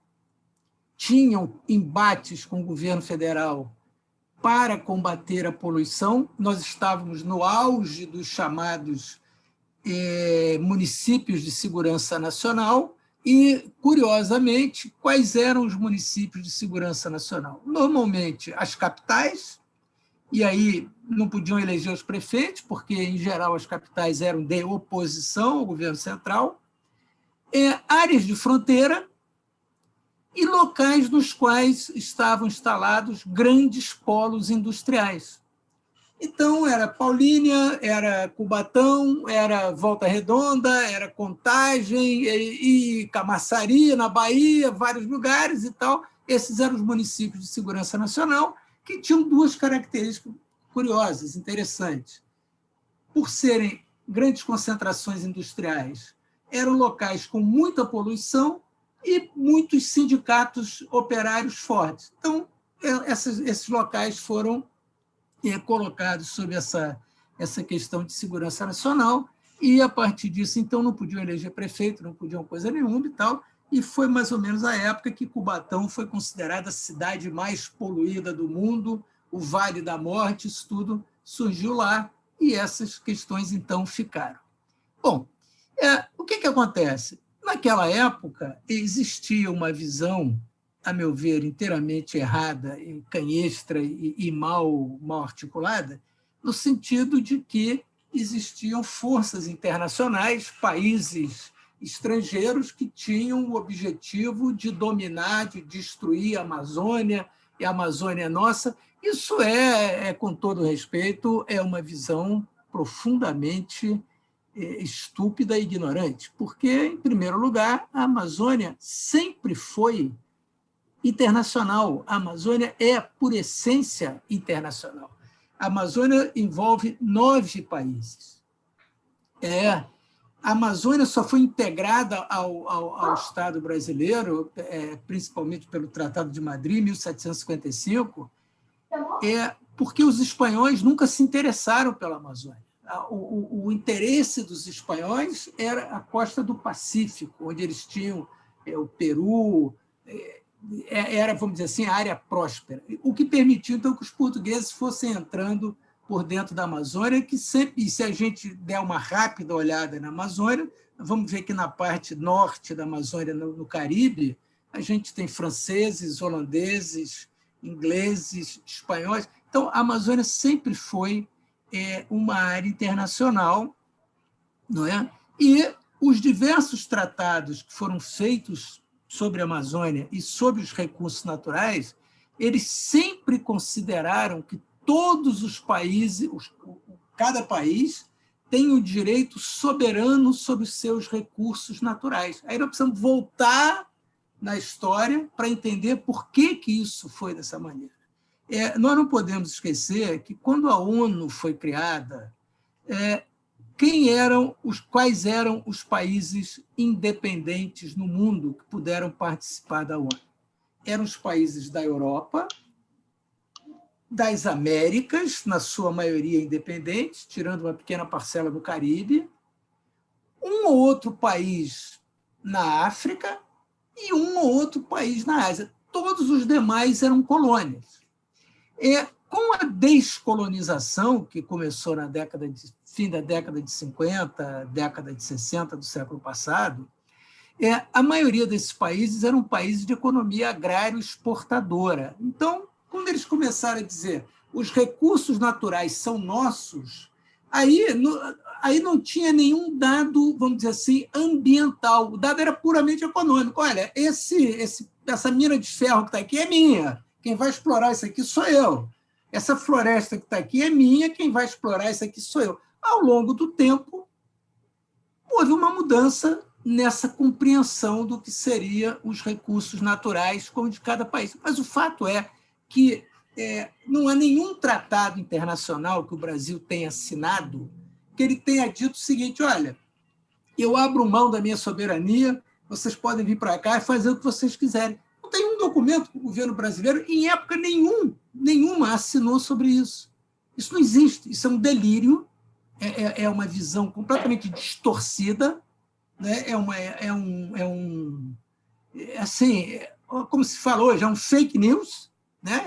tinham embates com o governo federal para combater a poluição. Nós estávamos no auge dos chamados municípios de segurança nacional e, curiosamente, quais eram os municípios de segurança nacional? Normalmente, as capitais, e aí não podiam eleger os prefeitos, porque, em geral, as capitais eram de oposição ao governo central, áreas de fronteira, e locais nos quais estavam instalados grandes polos industriais. Então, era Paulínia, era Cubatão, era Volta Redonda, era Contagem e Camaçari, na Bahia, vários lugares e tal. Esses eram os municípios de segurança nacional, que tinham duas características curiosas, interessantes. Por serem grandes concentrações industriais, eram locais com muita poluição e muitos sindicatos operários fortes. Então, esses locais foram colocados sob essa questão de segurança nacional, e, a partir disso, então, não podiam eleger prefeito, não podiam coisa nenhuma e tal, e foi mais ou menos a época que Cubatão foi considerada a cidade mais poluída do mundo, o Vale da Morte, isso tudo surgiu lá, e essas questões, então, ficaram. Bom, o que acontece? Naquela época, existia uma visão, a meu ver, inteiramente errada, canhestra e mal articulada, no sentido de que existiam forças internacionais, países estrangeiros que tinham o objetivo de dominar, de destruir a Amazônia, e a Amazônia é nossa. Isso com todo respeito, é uma visão profundamente estúpida e ignorante, porque, em primeiro lugar, a Amazônia sempre foi internacional. A Amazônia é, por essência, internacional. A Amazônia envolve 9 países. A Amazônia só foi integrada ao Estado brasileiro, principalmente pelo Tratado de Madrid, em 1755, porque os espanhóis nunca se interessaram pela Amazônia. O interesse dos espanhóis era a costa do Pacífico, onde eles tinham o Peru, era, vamos dizer assim, a área próspera, o que permitiu, então, que os portugueses fossem entrando por dentro da Amazônia, que sempre, e se a gente der uma rápida olhada na Amazônia, vamos ver que na parte norte da Amazônia, no Caribe, a gente tem franceses, holandeses, ingleses, espanhóis. Então, a Amazônia sempre foi uma área internacional, não é? E os diversos tratados que foram feitos sobre a Amazônia e sobre os recursos naturais, eles sempre consideraram que todos os países, cada país, tem o direito soberano sobre os seus recursos naturais. Aí nós precisamos voltar na história para entender por que isso foi dessa maneira. Nós não podemos esquecer que, quando a ONU foi criada, quais eram os países independentes no mundo que puderam participar da ONU? Eram os países da Europa, das Américas, na sua maioria independentes, tirando uma pequena parcela do Caribe, um ou outro país na África e um ou outro país na Ásia. Todos os demais eram colônias. Com a descolonização, que começou na fim da década de 50, década de 60 do século passado, a maioria desses países eram países de economia agrária exportadora. Então, quando eles começaram a dizer os recursos naturais são nossos, aí não tinha nenhum dado, vamos dizer assim, ambiental. O dado era puramente econômico. Olha, essa mina de ferro que está aqui é minha. Quem vai explorar isso aqui sou eu. Essa floresta que está aqui é minha. Quem vai explorar isso aqui sou eu. Ao longo do tempo, houve uma mudança nessa compreensão do que seriam os recursos naturais como de cada país. Mas o fato é que não há nenhum tratado internacional que o Brasil tenha assinado que ele tenha dito o seguinte: olha, eu abro mão da minha soberania, vocês podem vir para cá e fazer o que vocês quiserem. Não tem um documento que o governo brasileiro, em época nenhuma, assinou sobre isso. Isso não existe, isso é um delírio, é uma visão completamente distorcida, né? Assim, como se fala hoje, é um fake news, né?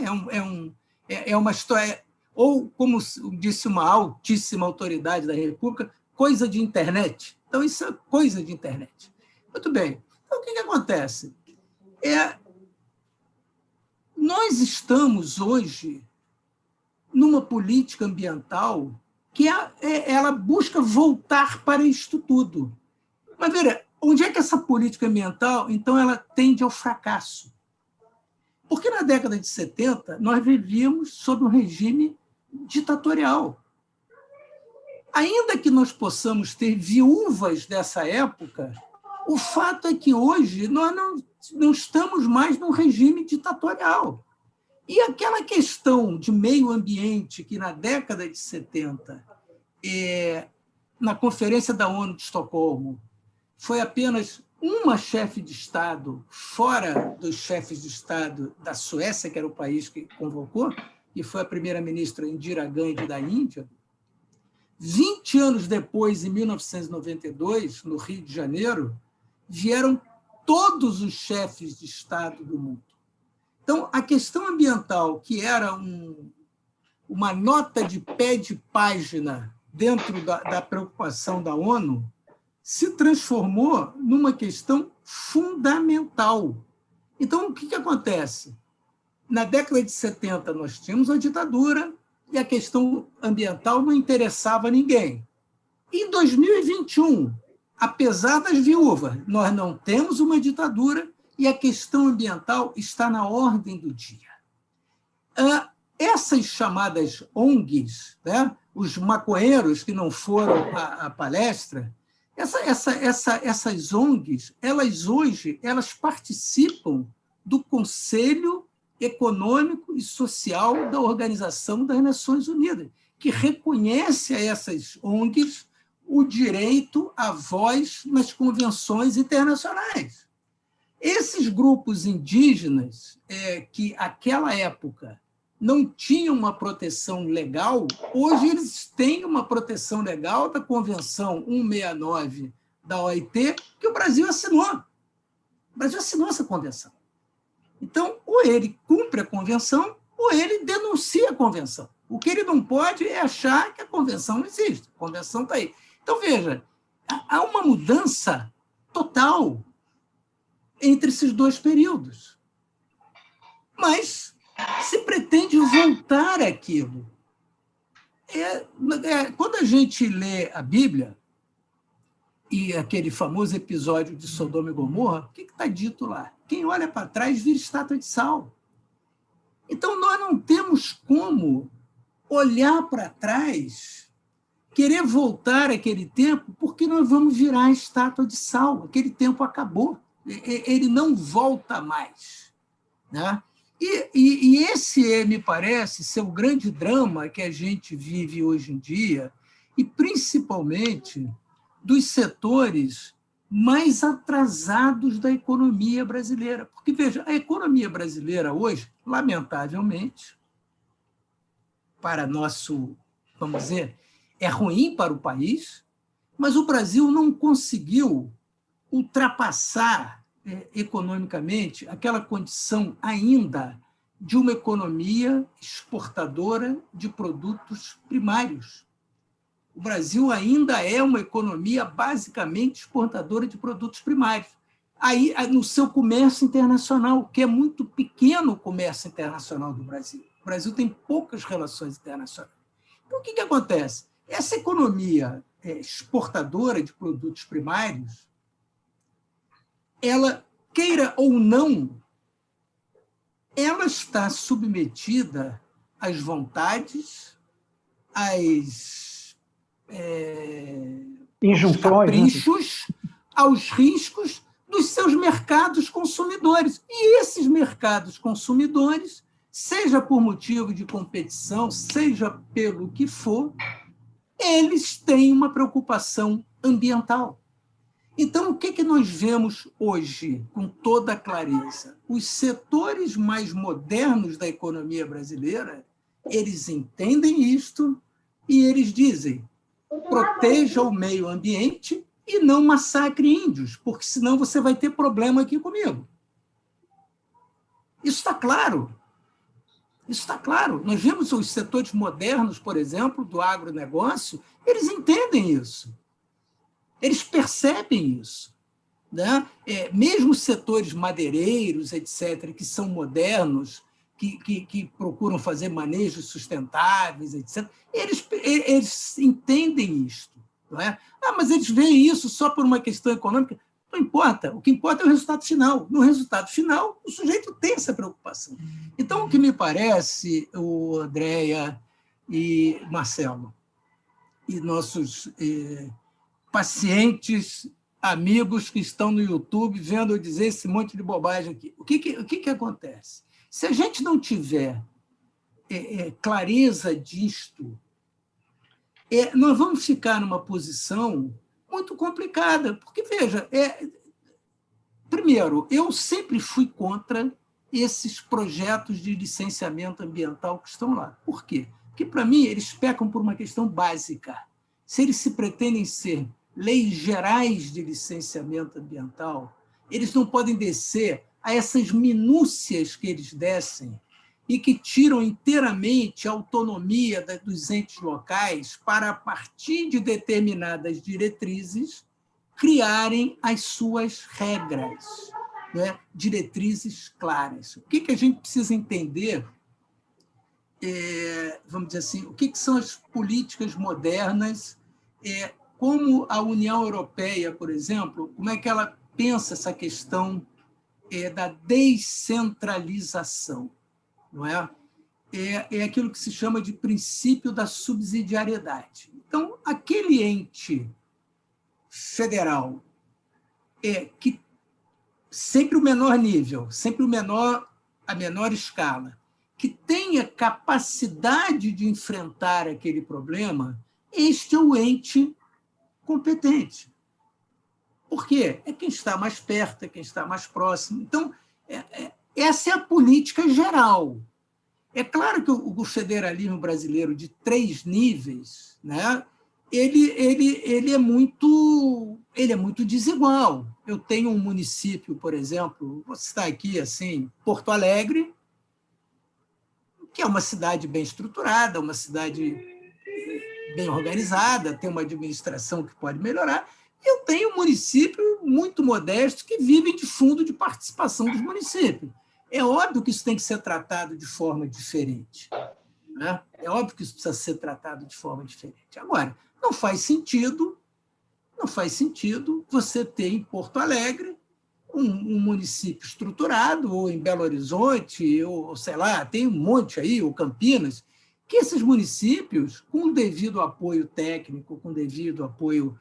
É uma história, ou, como disse uma altíssima autoridade da República, coisa de internet. Então, isso é coisa de internet. Muito bem. Então, o que acontece? Nós estamos hoje numa política ambiental que ela busca voltar para isto tudo. Mas, veja, onde é que essa política ambiental, então, ela tende ao fracasso? Porque na década de 70, nós vivíamos sob um regime ditatorial. Ainda que nós possamos ter viúvas dessa época, o fato é que hoje nós não estamos mais num regime ditatorial. E aquela questão de meio ambiente que, na década de 70, na Conferência da ONU de Estocolmo, foi apenas uma chefe de Estado, fora dos chefes de Estado da Suécia, que era o país que convocou, e foi a primeira-ministra Indira Gandhi da Índia. 20 anos depois, em 1992, no Rio de Janeiro, vieram todos os chefes de Estado do mundo. Então, a questão ambiental, que era uma nota de pé de página dentro da preocupação da ONU, se transformou numa questão fundamental. Então, o que acontece? Na década de 70, nós tínhamos a ditadura e a questão ambiental não interessava a ninguém. Em 2021, apesar das viúvas, nós não temos uma ditadura e a questão ambiental está na ordem do dia. Essas chamadas ONGs, né, os maconheiros que não foram à palestra, essas ONGs, elas participam do Conselho Econômico e Social da Organização das Nações Unidas, que reconhece a essas ONGs o direito à voz nas convenções internacionais. Esses grupos indígenas, que naquela época não tinham uma proteção legal, hoje eles têm uma proteção legal da Convenção 169 da OIT, que o Brasil assinou. O Brasil assinou essa convenção. Então, ou ele cumpre a convenção, ou ele denuncia a convenção. O que ele não pode é achar que a convenção não existe. A convenção está aí. Então, veja, há uma mudança total entre esses dois períodos. Mas se pretende voltar àquilo. Quando a gente lê a Bíblia, e aquele famoso episódio de Sodoma e Gomorra, o que está dito lá? Quem olha para trás vira estátua de sal. Então, nós não temos como olhar para trás, querer voltar àquele tempo, porque nós vamos virar a estátua de sal. Aquele tempo acabou. Ele não volta mais. Né? E esse, me parece, ser o grande drama que a gente vive hoje em dia, e principalmente dos setores mais atrasados da economia brasileira. Porque, veja, a economia brasileira hoje, lamentavelmente, para nosso, vamos dizer, é ruim para o país, mas o Brasil não conseguiu ultrapassar economicamente aquela condição ainda de uma economia exportadora de produtos primários. O Brasil ainda é uma economia basicamente exportadora de produtos primários. Aí, no seu comércio internacional, que é muito pequeno o comércio internacional do Brasil. O Brasil tem poucas relações internacionais. Então, o que acontece? Essa economia exportadora de produtos primários, ela, queira ou não, ela está submetida às vontades, às injunções, caprichos, né? Aos riscos dos seus mercados consumidores. E esses mercados consumidores, seja por motivo de competição, seja pelo que for, eles têm uma preocupação ambiental. Então, o que nós vemos hoje, com toda clareza? Os setores mais modernos da economia brasileira, eles entendem isto e eles dizem: proteja o meio ambiente e não massacre índios, porque senão você vai ter problema aqui comigo. Isso está claro. Isso está claro. Nós vemos os setores modernos, por exemplo, do agronegócio, eles entendem isso. Eles percebem isso. Né? Mesmo setores madeireiros, etc., que são modernos, que procuram fazer manejos sustentáveis, etc., eles entendem isto. Não é? Mas eles veem isso só por uma questão econômica. Não importa. O que importa é o resultado final. No resultado final, o sujeito tem essa preocupação. Então, o que me parece, o Andréa e Marcelo, e nossos pacientes, amigos que estão no YouTube vendo eu dizer esse monte de bobagem aqui. O que acontece? Se a gente não tiver clareza disto, nós vamos ficar numa posição muito complicada. Porque, veja, primeiro, eu sempre fui contra esses projetos de licenciamento ambiental que estão lá. Por quê? Porque, para mim, eles pecam por uma questão básica. Se eles se pretendem ser leis gerais de licenciamento ambiental, eles não podem descer a essas minúcias que eles descem e que tiram inteiramente a autonomia dos entes locais para, a partir de determinadas diretrizes, criarem as suas regras, né? Diretrizes claras. O que a gente precisa entender, vamos dizer assim, o que são as políticas modernas, como a União Europeia, por exemplo, como é que ela pensa essa questão da descentralização, não é? É aquilo que se chama de princípio da subsidiariedade. Então, aquele ente federal que sempre o menor nível, sempre a menor escala, que tenha capacidade de enfrentar aquele problema, este é o ente competente. Por quê? É quem está mais perto, é quem está mais próximo. Então, essa é a política geral. É claro que o federalismo brasileiro de 3 níveis, né, ele é muito desigual. Eu tenho um município, por exemplo, vou citar aqui assim, Porto Alegre, que é uma cidade bem estruturada, uma cidade bem organizada, tem uma administração que pode melhorar. Eu tenho um município muito modesto que vive de fundo de participação dos municípios. É óbvio que isso tem que ser tratado de forma diferente. Né? É óbvio que isso precisa ser tratado de forma diferente. Agora, não faz sentido não faz sentido você ter em Porto Alegre um município estruturado, ou em Belo Horizonte, ou sei lá, tem um monte aí, ou Campinas, que esses municípios, com o devido apoio técnico, com o devido apoio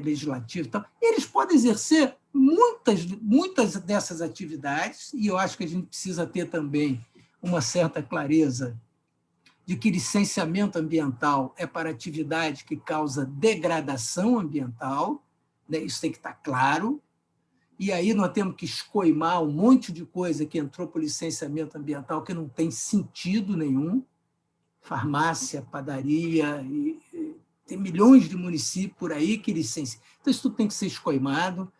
legislativo, então, eles podem exercer muitas dessas atividades, e eu acho que a gente precisa ter também uma certa clareza de que licenciamento ambiental é para atividade que causa degradação ambiental, né? Isso tem que estar claro, e aí nós temos que escoimar um monte de coisa que entrou para o licenciamento ambiental que não tem sentido nenhum, farmácia, padaria, tem milhões de municípios por aí que licenciam. Então, isso tudo tem que ser escoimado.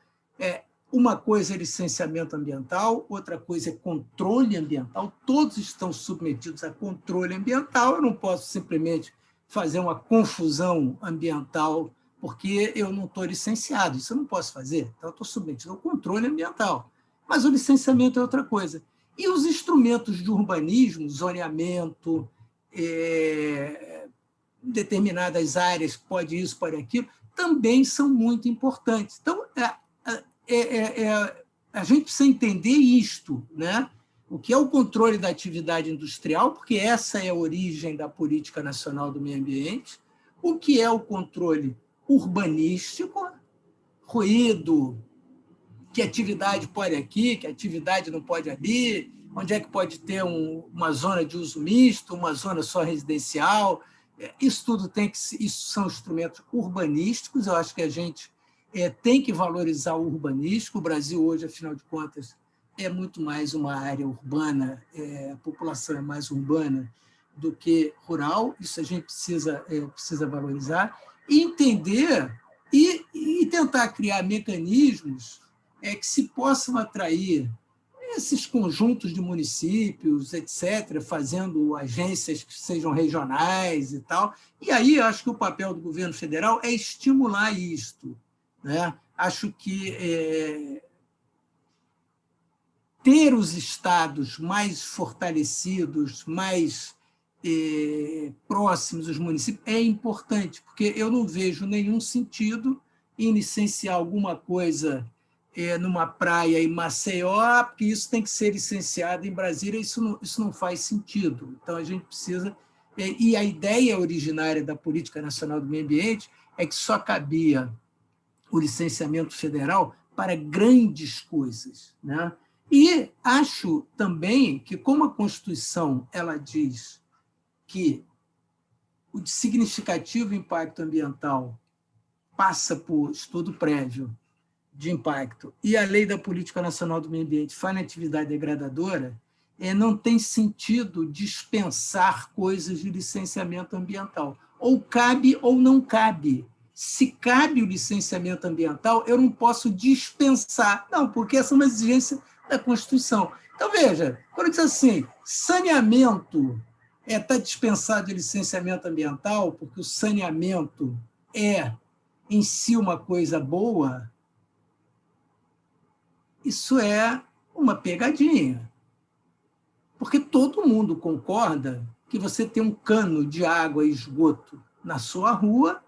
Uma coisa é licenciamento ambiental, outra coisa é controle ambiental. Todos estão submetidos a controle ambiental. Eu não posso simplesmente fazer uma confusão ambiental porque eu não estou licenciado. Isso eu não posso fazer. Então, eu estou submetido ao controle ambiental. Mas o licenciamento é outra coisa. E os instrumentos de urbanismo, zoneamento, determinadas áreas, pode isso, pode aquilo, também são muito importantes. Então, a gente precisa entender isto, né? O que é o controle da atividade industrial, porque essa é a origem da Política Nacional do Meio Ambiente, o que é o controle urbanístico, ruído, que atividade pode aqui, que atividade não pode ali, onde é que pode ter uma zona de uso misto, uma zona só residencial. Isso tudo isso são instrumentos urbanísticos. Eu acho que a gente tem que valorizar o urbanístico. O Brasil hoje, afinal de contas, é muito mais uma área urbana, a população é mais urbana do que rural. Isso a gente precisa valorizar e entender e tentar criar mecanismos que se possam atrair esses conjuntos de municípios, etc., fazendo agências que sejam regionais e tal. E aí acho que o papel do governo federal é estimular isto, né? Acho que ter os estados mais fortalecidos, mais próximos dos municípios é importante, porque eu não vejo nenhum sentido em licenciar alguma coisa numa praia em Maceió, porque isso tem que ser licenciado em Brasília, isso não faz sentido. Então, a gente precisa... E a ideia originária da Política Nacional do Meio Ambiente é que só cabia o licenciamento federal para grandes coisas, né? E acho também que, como a Constituição ela diz que o significativo impacto ambiental passa por estudo prévio de impacto, e a Lei da Política Nacional do Meio Ambiente faz na atividade degradadora, não tem sentido dispensar coisas de licenciamento ambiental. Ou cabe ou não cabe. Se cabe o licenciamento ambiental, eu não posso dispensar. Não, porque essa é uma exigência da Constituição. Então, veja, quando diz assim, saneamento está dispensado de licenciamento ambiental, porque o saneamento é, em si, uma coisa boa, isso é uma pegadinha. Porque todo mundo concorda que você ter um cano de água e esgoto na sua rua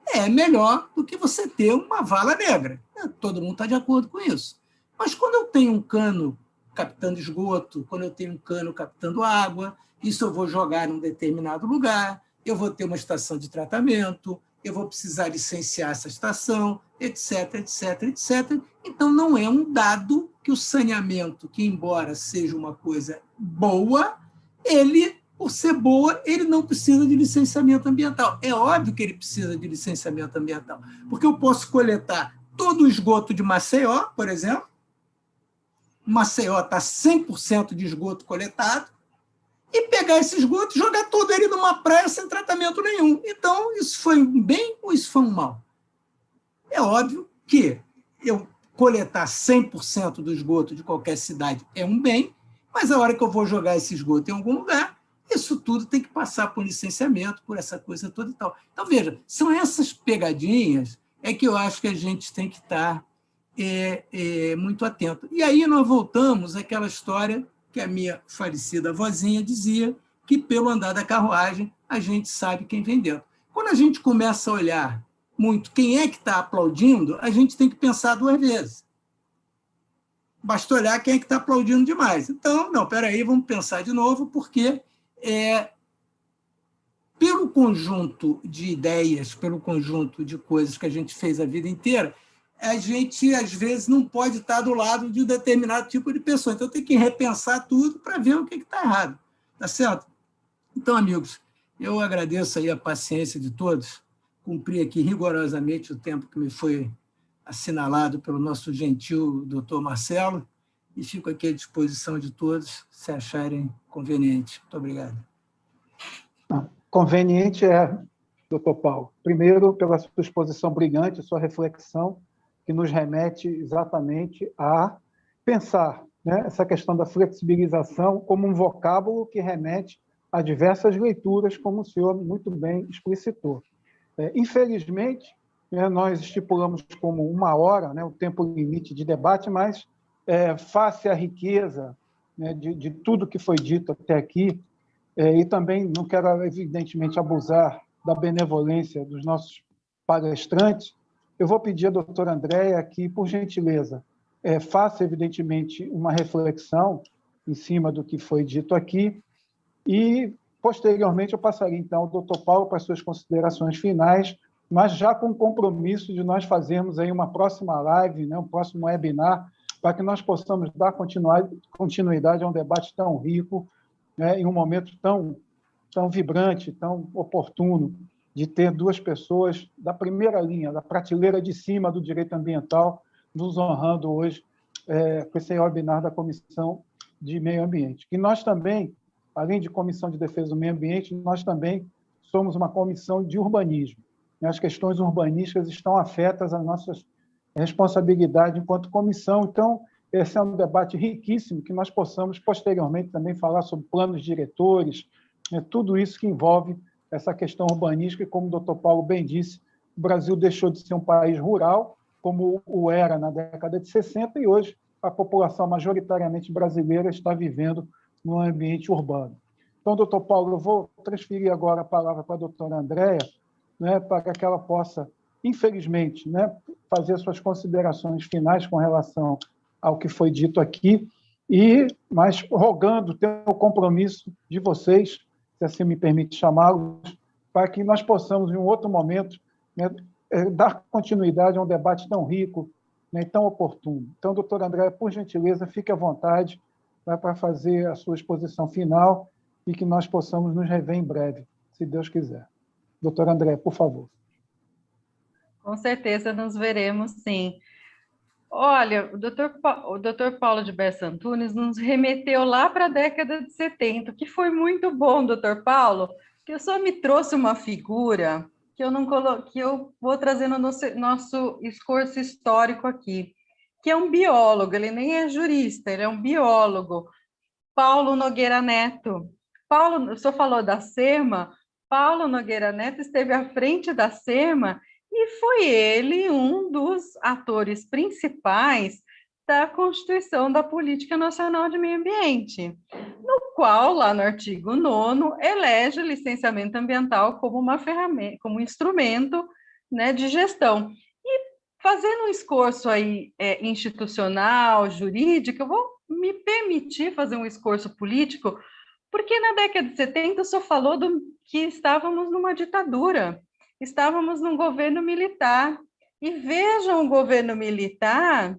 é melhor do que você ter uma vala negra. Todo mundo está de acordo com isso. Mas quando eu tenho um cano captando esgoto, quando eu tenho um cano captando água, isso eu vou jogar em um determinado lugar, eu vou ter uma estação de tratamento, eu vou precisar licenciar essa estação, etc., etc., etc. Então, não é um dado que o saneamento, que embora seja uma coisa boa, ele, por ser boa, ele não precisa de licenciamento ambiental. É óbvio que ele precisa de licenciamento ambiental, porque eu posso coletar todo o esgoto de Maceió, por exemplo. Maceió está 100% de esgoto coletado, e pegar esse esgoto e jogar todo ele numa praia sem tratamento nenhum. Então, isso foi um bem ou isso foi um mal? É óbvio que eu coletar 100% do esgoto de qualquer cidade é um bem, mas a hora que eu vou jogar esse esgoto em algum lugar, isso tudo tem que passar por licenciamento, por essa coisa toda e tal. Então, veja, são essas pegadinhas que eu acho que a gente tem que estar muito atento. E aí nós voltamos àquela história que a minha falecida vozinha dizia, que pelo andar da carruagem a gente sabe quem vem dentro. Quando a gente começa a olhar muito quem é que está aplaudindo, a gente tem que pensar 2 vezes. Basta olhar quem é que está aplaudindo demais. Então, não, espera aí, vamos pensar de novo, porque pelo conjunto de ideias, pelo conjunto de coisas que a gente fez a vida inteira, a gente, às vezes, não pode estar do lado de um determinado tipo de pessoa. Então, tem que repensar tudo para ver o que está errado. Tá certo? Então, amigos, eu agradeço aí a paciência de todos, cumpri aqui rigorosamente o tempo que me foi assinalado pelo nosso gentil doutor Marcelo, e fico aqui à disposição de todos, se acharem conveniente. Muito obrigado. Conveniente doutor Paulo, primeiro, pela sua exposição brilhante, sua reflexão, que nos remete exatamente a pensar, né, essa questão da flexibilização como um vocábulo que remete a diversas leituras, como o senhor muito bem explicitou. Infelizmente, nós estipulamos como 1 hora, o tempo limite de debate, mas, face à riqueza, de tudo que foi dito até aqui, e também não quero, evidentemente, abusar da benevolência dos nossos palestrantes, eu vou pedir à doutora Andréia que, por gentileza, faça, evidentemente, uma reflexão em cima do que foi dito aqui e, posteriormente, eu passaria, então, ao doutor Paulo para as suas considerações finais, mas já com o compromisso de nós fazermos aí uma próxima live, um próximo webinar, para que nós possamos dar continuidade a um debate tão rico, em um momento tão vibrante, tão oportuno, de ter 2 pessoas da primeira linha, da prateleira de cima do direito ambiental, nos honrando hoje com esse webinar da Comissão de Meio Ambiente. E nós também, além de Comissão de Defesa do Meio Ambiente, nós também somos uma comissão de urbanismo. As questões urbanísticas estão afetas às nossas responsabilidades enquanto comissão. Então, esse é um debate riquíssimo, que nós possamos, posteriormente, também falar sobre planos diretores, tudo isso que envolve essa questão urbanística, e como o doutor Paulo bem disse, o Brasil deixou de ser um país rural, como o era na década de 60, e hoje a população majoritariamente brasileira está vivendo num ambiente urbano. Então, doutor Paulo, eu vou transferir agora a palavra para a doutora Andréia, para que ela possa, infelizmente, fazer suas considerações finais com relação ao que foi dito aqui, mas rogando ter o compromisso de vocês, se assim me permite chamá-los, para que nós possamos, em um outro momento, dar continuidade a um debate tão rico, e tão oportuno. Então, doutora Andréia, por gentileza, fique à vontade para fazer a sua exposição final e que nós possamos nos rever em breve, se Deus quiser. Doutora Andréia, por favor. Com certeza nos veremos, sim. Olha, o doutor Paulo de Bessa Antunes nos remeteu lá para a década de 70, que foi muito bom, doutor Paulo, que eu só me trouxe uma figura que eu não que eu vou trazer no nosso esforço histórico aqui, que é um biólogo, ele nem é jurista, ele é um biólogo, Paulo Nogueira Neto. Paulo, o senhor falou da SEMA, Paulo Nogueira Neto esteve à frente da SEMA e foi ele um dos atores principais da Constituição da Política Nacional de Meio Ambiente, no qual, lá no artigo 9º, elege o licenciamento ambiental como uma ferramenta, como um instrumento, de gestão. E fazendo um esforço aí, institucional, jurídico, eu vou me permitir fazer um esforço político, porque na década de 70 o senhor falou que estávamos numa ditadura, estávamos num governo militar, e vejam o governo militar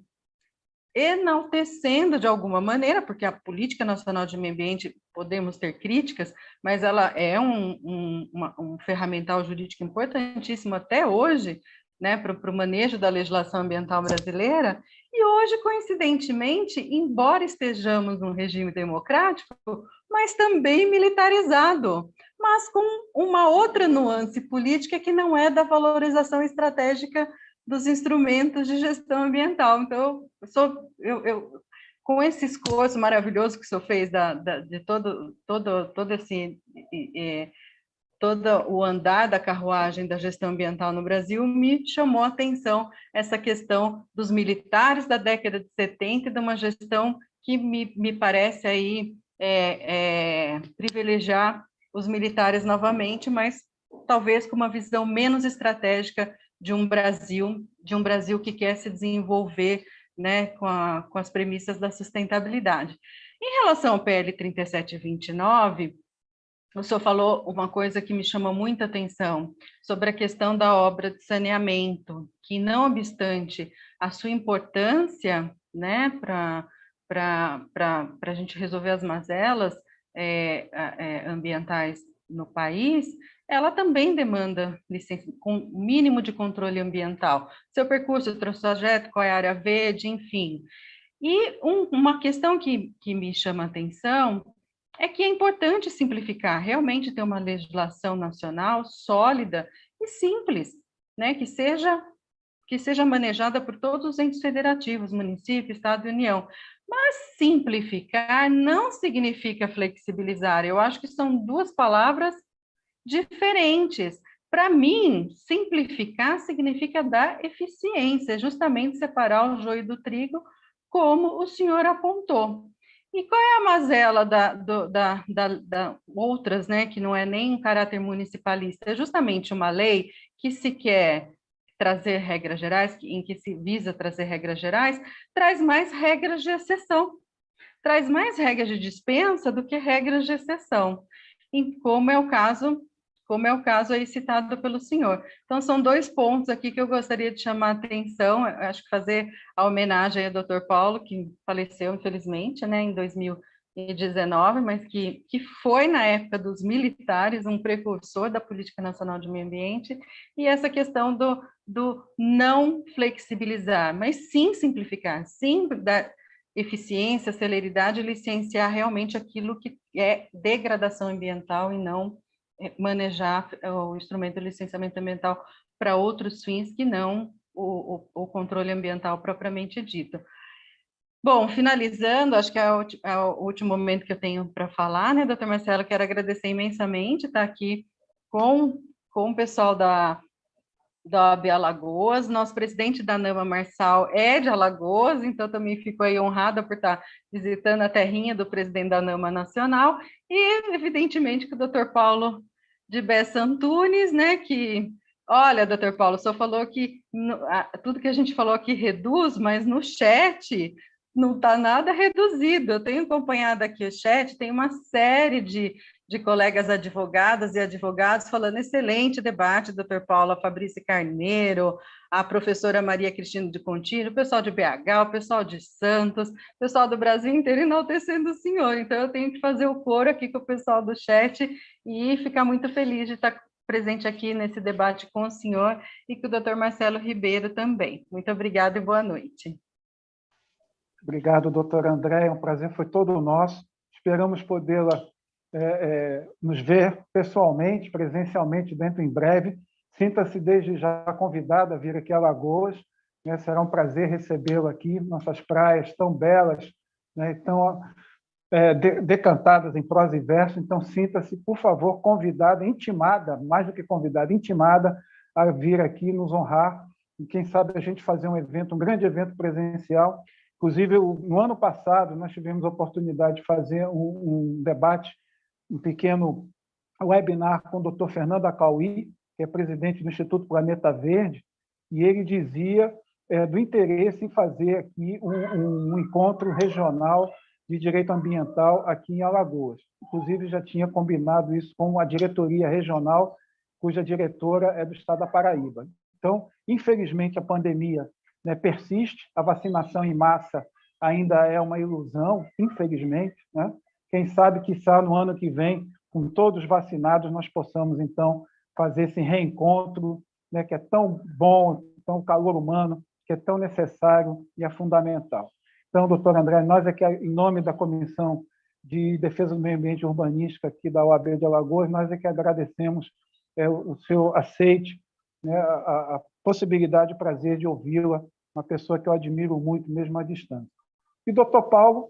enaltecendo de alguma maneira, porque a Política Nacional de Meio Ambiente, podemos ter críticas, mas ela é um ferramental jurídico importantíssimo até hoje, para o manejo da legislação ambiental brasileira, e hoje, coincidentemente, embora estejamos num regime democrático, mas também militarizado, mas com uma outra nuance política que não é da valorização estratégica dos instrumentos de gestão ambiental. Então, com esse esforço maravilhoso que o senhor fez de todo o andar da carruagem da gestão ambiental no Brasil, me chamou a atenção essa questão dos militares da década de 70 e de uma gestão que me parece aí privilegiar os militares novamente, mas talvez com uma visão menos estratégica de um Brasil que quer se desenvolver, né, com as premissas da sustentabilidade. Em relação ao PL 3729, o senhor falou uma coisa que me chamou muita atenção, sobre a questão da obra de saneamento, que, não obstante a sua importância, né, para a gente resolver as mazelas ambientais no país, ela também demanda licença, com mínimo de controle ambiental. Seu percurso, seu trajeto, qual é a área verde, enfim. E uma questão que me chama a atenção é que é importante simplificar, realmente ter uma legislação nacional sólida e simples, né, que seja manejada por todos os entes federativos, município, Estado e União. Mas simplificar não significa flexibilizar. Eu acho que são duas palavras diferentes. Para mim, simplificar significa dar eficiência, justamente separar o joio do trigo, como o senhor apontou. E qual é a mazela da outras, né, que não é nem um caráter municipalista? É justamente uma lei que se quer trazer regras gerais, em que se visa trazer regras gerais, traz mais regras de exceção, traz mais regras de dispensa do que regras de exceção, como é o caso aí citado pelo senhor. Então, são dois pontos aqui que eu gostaria de chamar a atenção, acho que fazer a homenagem ao Dr. Paulo, que faleceu, infelizmente, né, em 2019, mas que foi, na época dos militares, um precursor da Política Nacional de Meio Ambiente, e essa questão do não flexibilizar, mas sim simplificar, sim dar eficiência, celeridade, licenciar realmente aquilo que é degradação ambiental e não manejar o instrumento de licenciamento ambiental para outros fins que não o controle ambiental propriamente dito. Bom, finalizando, acho que é o último momento que eu tenho para falar, né, doutor Marcelo, quero agradecer imensamente estar aqui com o pessoal da OAB Alagoas. Nosso presidente da NAMA, Marçal, é de Alagoas, então também fico aí honrada por estar visitando a terrinha do presidente da NAMA Nacional, e evidentemente que o doutor Paulo de Bessa Antunes, né, que, olha, doutor Paulo, o senhor falou que tudo que a gente falou aqui reduz, mas no chat não está nada reduzido. Eu tenho acompanhado aqui o chat, tem uma série de colegas advogadas e advogados falando excelente debate, doutor Paulo, a Fabrícia Carneiro, a professora Maria Cristina de Contínuo, o pessoal de BH, o pessoal de Santos, o pessoal do Brasil inteiro enaltecendo o senhor. Então, eu tenho que fazer o coro aqui com o pessoal do chat e ficar muito feliz de estar presente aqui nesse debate com o senhor e com o doutor Marcelo Ribeiro também. Muito obrigada e boa noite. Obrigado, doutora Andréia, um prazer foi todo nosso. Esperamos podê-la nos ver pessoalmente, presencialmente, dentro em breve. Sinta-se desde já convidada a vir aqui a Alagoas, né? Será um prazer recebê-lo aqui, nossas praias tão belas, né? Tão decantadas em prosa e verso. Então, sinta-se, por favor, convidada, intimada, mais do que convidada, intimada a vir aqui nos honrar e, quem sabe, a gente fazer um evento, um grande evento presencial. Inclusive, no ano passado, nós tivemos a oportunidade de fazer um debate, um pequeno webinar com o Dr. Fernando Acauí, que é presidente do Instituto Planeta Verde, e ele dizia do interesse em fazer aqui um encontro regional de direito ambiental aqui em Alagoas. Inclusive, já tinha combinado isso com a diretoria regional, cuja diretora é do estado da Paraíba. Então, infelizmente, a pandemia persiste, a vacinação em massa ainda é uma ilusão, infelizmente, né? Quem sabe, quiçá, no ano que vem, com todos vacinados, nós possamos, então, fazer esse reencontro, né, que é tão bom, tão calor humano, que é tão necessário e é fundamental. Então, doutor André, nós aqui, em nome da Comissão de Defesa do Meio Ambiente e Urbanística aqui da OAB de Alagoas, nós é que agradecemos o seu aceite, né, a possibilidade e prazer de ouvi-la, uma pessoa que eu admiro muito, mesmo à distância. E doutor Paulo,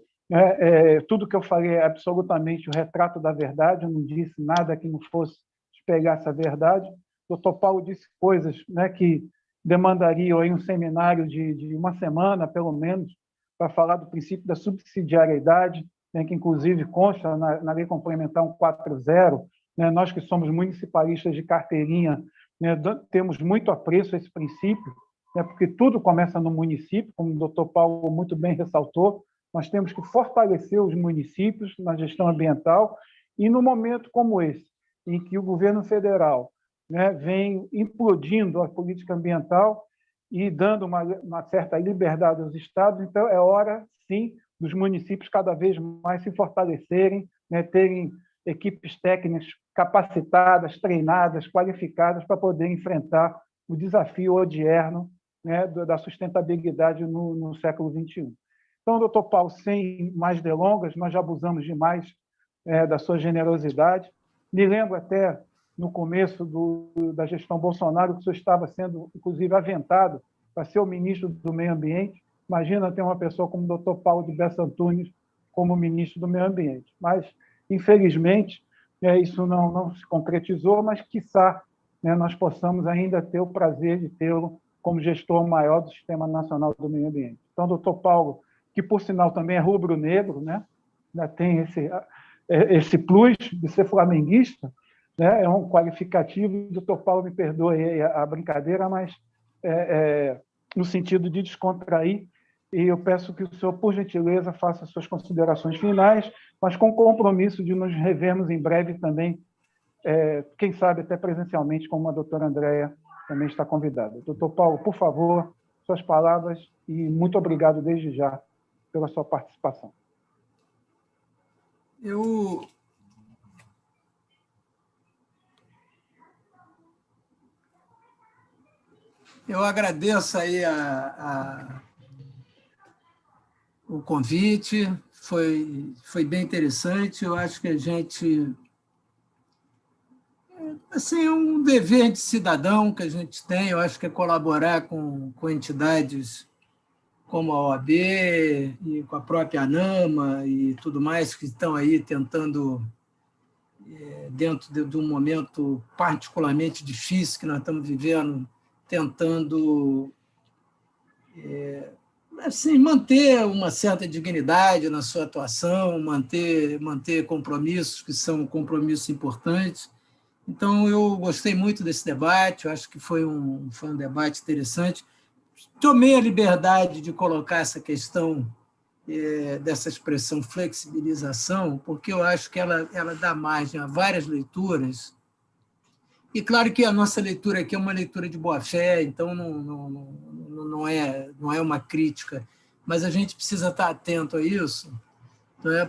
tudo que eu falei é absolutamente o retrato da verdade, eu não disse nada que não fosse espelhar essa verdade. Doutor Paulo disse coisas, né, que demandariam aí um seminário de uma semana, pelo menos, para falar do princípio da subsidiariedade, né, que inclusive consta na Lei Complementar 140, né, nós que somos municipalistas de carteirinha, né, temos muito apreço a esse princípio, né, porque tudo começa no município, como o doutor Paulo muito bem ressaltou, nós temos que fortalecer os municípios na gestão ambiental, e no momento como esse, em que o governo federal, né, vem implodindo a política ambiental e dando uma certa liberdade aos estados, então é hora, sim, dos municípios cada vez mais se fortalecerem, né, terem equipes técnicas capacitadas, treinadas, qualificadas para poder enfrentar o desafio odierno, né, da sustentabilidade no século XXI. Então, doutor Paulo, sem mais delongas, nós já abusamos demais da sua generosidade. Me lembro até, no começo da gestão Bolsonaro, que o senhor estava sendo, inclusive, aventado para ser o ministro do Meio Ambiente. Imagina ter uma pessoa como o doutor Paulo de Bessa Antunes como ministro do Meio Ambiente. Mas, infelizmente, isso não se concretizou, mas, quiçá, nós possamos ainda ter o prazer de tê-lo como gestor maior do Sistema Nacional do Meio Ambiente. Então, doutor Paulo, que, por sinal, também é rubro-negro, né? Ainda tem esse plus de ser flamenguista, né? É um qualificativo. Doutor Paulo, me perdoe a brincadeira, mas no sentido de descontrair, e eu peço que o senhor, por gentileza, faça suas considerações finais, mas com compromisso de nos revermos em breve também, quem sabe até presencialmente, como a doutora Andréa também está convidada. Doutor Paulo, por favor, suas palavras, e muito obrigado desde já pela sua participação. Eu agradeço aí o convite, foi bem interessante. Eu acho que a gente... Assim, é um dever de cidadão que a gente tem, eu acho que é colaborar com entidades como a OAB e com a própria ANAMA e tudo mais, que estão aí tentando, dentro de um momento particularmente difícil que nós estamos vivendo, tentando assim, manter uma certa dignidade na sua atuação, manter compromissos que são compromissos importantes. Então, eu gostei muito desse debate, eu acho que foi um debate interessante. Tomei a liberdade de colocar essa questão dessa expressão flexibilização, porque eu acho que ela dá margem a várias leituras. E claro que a nossa leitura aqui é uma leitura de boa-fé, então não é uma crítica, mas a gente precisa estar atento a isso,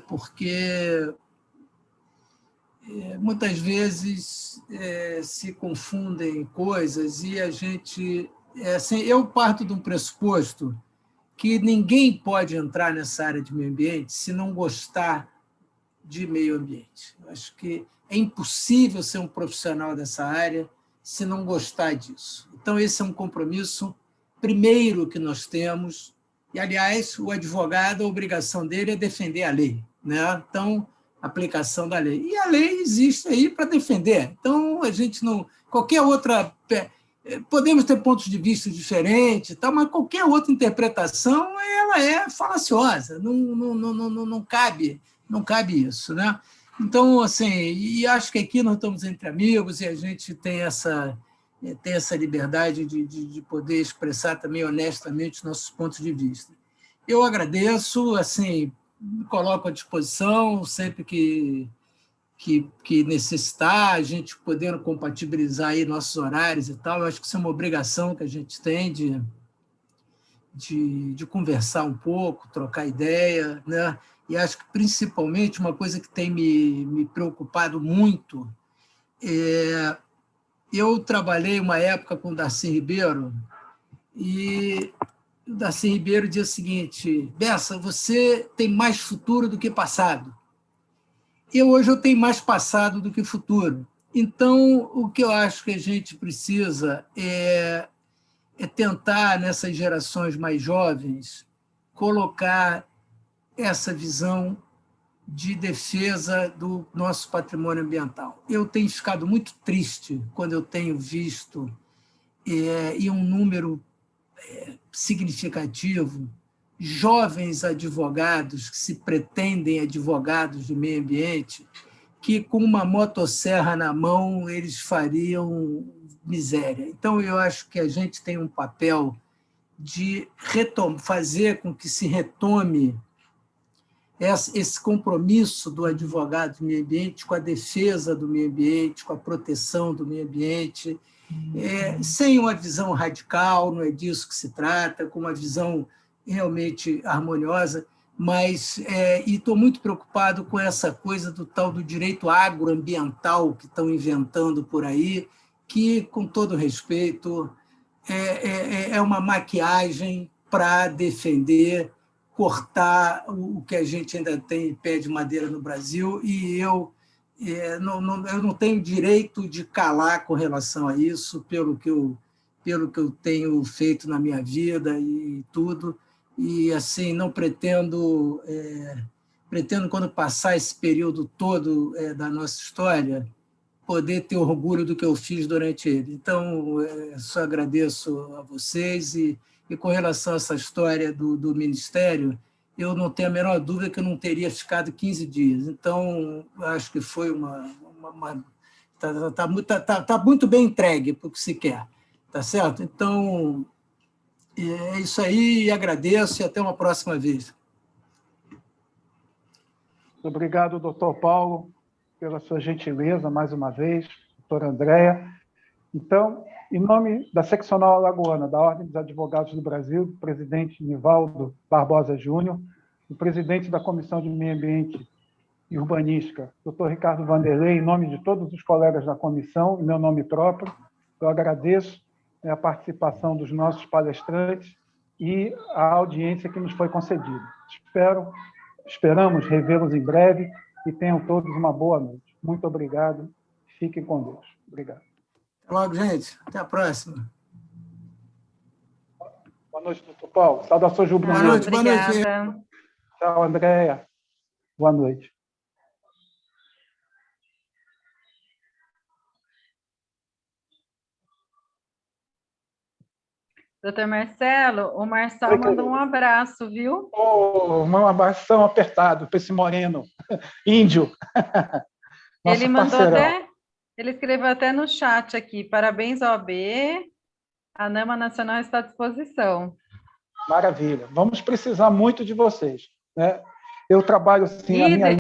porque muitas vezes se confundem coisas e a gente... assim, eu parto de um pressuposto que ninguém pode entrar nessa área de meio ambiente se não gostar de meio ambiente. Eu acho que é impossível ser um profissional dessa área se não gostar disso. Então, esse é um compromisso primeiro que nós temos, e, aliás, o advogado, a obrigação dele é defender a lei, né? Então, aplicação da lei. E a lei existe aí para defender. Então, a gente não... Qualquer outra... Podemos ter pontos de vista diferentes, mas qualquer outra interpretação ela é falaciosa, não cabe isso, né? Então, assim, e acho que aqui nós estamos entre amigos e a gente tem essa liberdade de poder expressar também honestamente os nossos pontos de vista. Eu agradeço, assim, me coloco à disposição sempre que necessitar, a gente podendo compatibilizar aí nossos horários e tal. Eu acho que isso é uma obrigação que a gente tem de conversar um pouco, trocar ideia, né? E acho que, principalmente, uma coisa que tem me preocupado muito eu trabalhei uma época com o Darcy Ribeiro, e o Darcy Ribeiro dizia o seguinte: Bessa, você tem mais futuro do que passado. Hoje eu tenho mais passado do que futuro. Então, o que eu acho que a gente precisa é tentar, nessas gerações mais jovens, colocar essa visão de defesa do nosso patrimônio ambiental. Eu tenho ficado muito triste quando eu tenho visto e um número significativo jovens advogados que se pretendem advogados de meio ambiente, que com uma motosserra na mão eles fariam miséria. Então, eu acho que a gente tem um papel de fazer com que se retome esse compromisso do advogado do meio ambiente com a defesa do meio ambiente, com a proteção do meio ambiente, sem uma visão radical, não é disso que se trata, com uma visão realmente harmoniosa, mas e estou muito preocupado com essa coisa do tal do direito agroambiental que estão inventando por aí, que, com todo respeito, é uma maquiagem para defender, cortar o que a gente ainda tem em pé de madeira no Brasil, e eu não tenho direito de calar com relação a isso, pelo que eu tenho feito na minha vida e tudo, e assim não pretendo, quando passar esse período todo da nossa história, poder ter orgulho do que eu fiz durante ele. Então, só agradeço a vocês, e com relação a essa história do Ministério, eu não tenho a menor dúvida que eu não teria ficado 15 dias. Então, acho que foi tá muito bem entregue para o que se quer, tá certo? Então, é isso aí, agradeço e até uma próxima vez. Obrigado, doutor Paulo, pela sua gentileza, mais uma vez, doutora Andréa. Então, em nome da Seccional Alagoana, da Ordem dos Advogados do Brasil, do presidente Nivaldo Barbosa Júnior, do presidente da Comissão de Meio Ambiente e Urbanística, doutor Ricardo Vanderlei, em nome de todos os colegas da comissão, em meu nome próprio, eu agradeço a participação dos nossos palestrantes e a audiência que nos foi concedida. Esperamos revê-los em breve e tenham todos uma boa noite. Muito obrigado. Fiquem com Deus. Obrigado. Até logo, gente. Até a próxima. Boa noite, doutor Paulo. Saudações rubro-negras. Boa noite. Obrigada. Tchau, Andréa. Boa noite. Doutor Marcelo, o Marçal mandou um abraço, viu? Um abração apertado para esse moreno índio. Ele mandou parceirão. ele escreveu até no chat aqui, parabéns, OAB, a NAMA Nacional está à disposição. Maravilha. Vamos precisar muito de vocês, né? Eu trabalho assim, a minha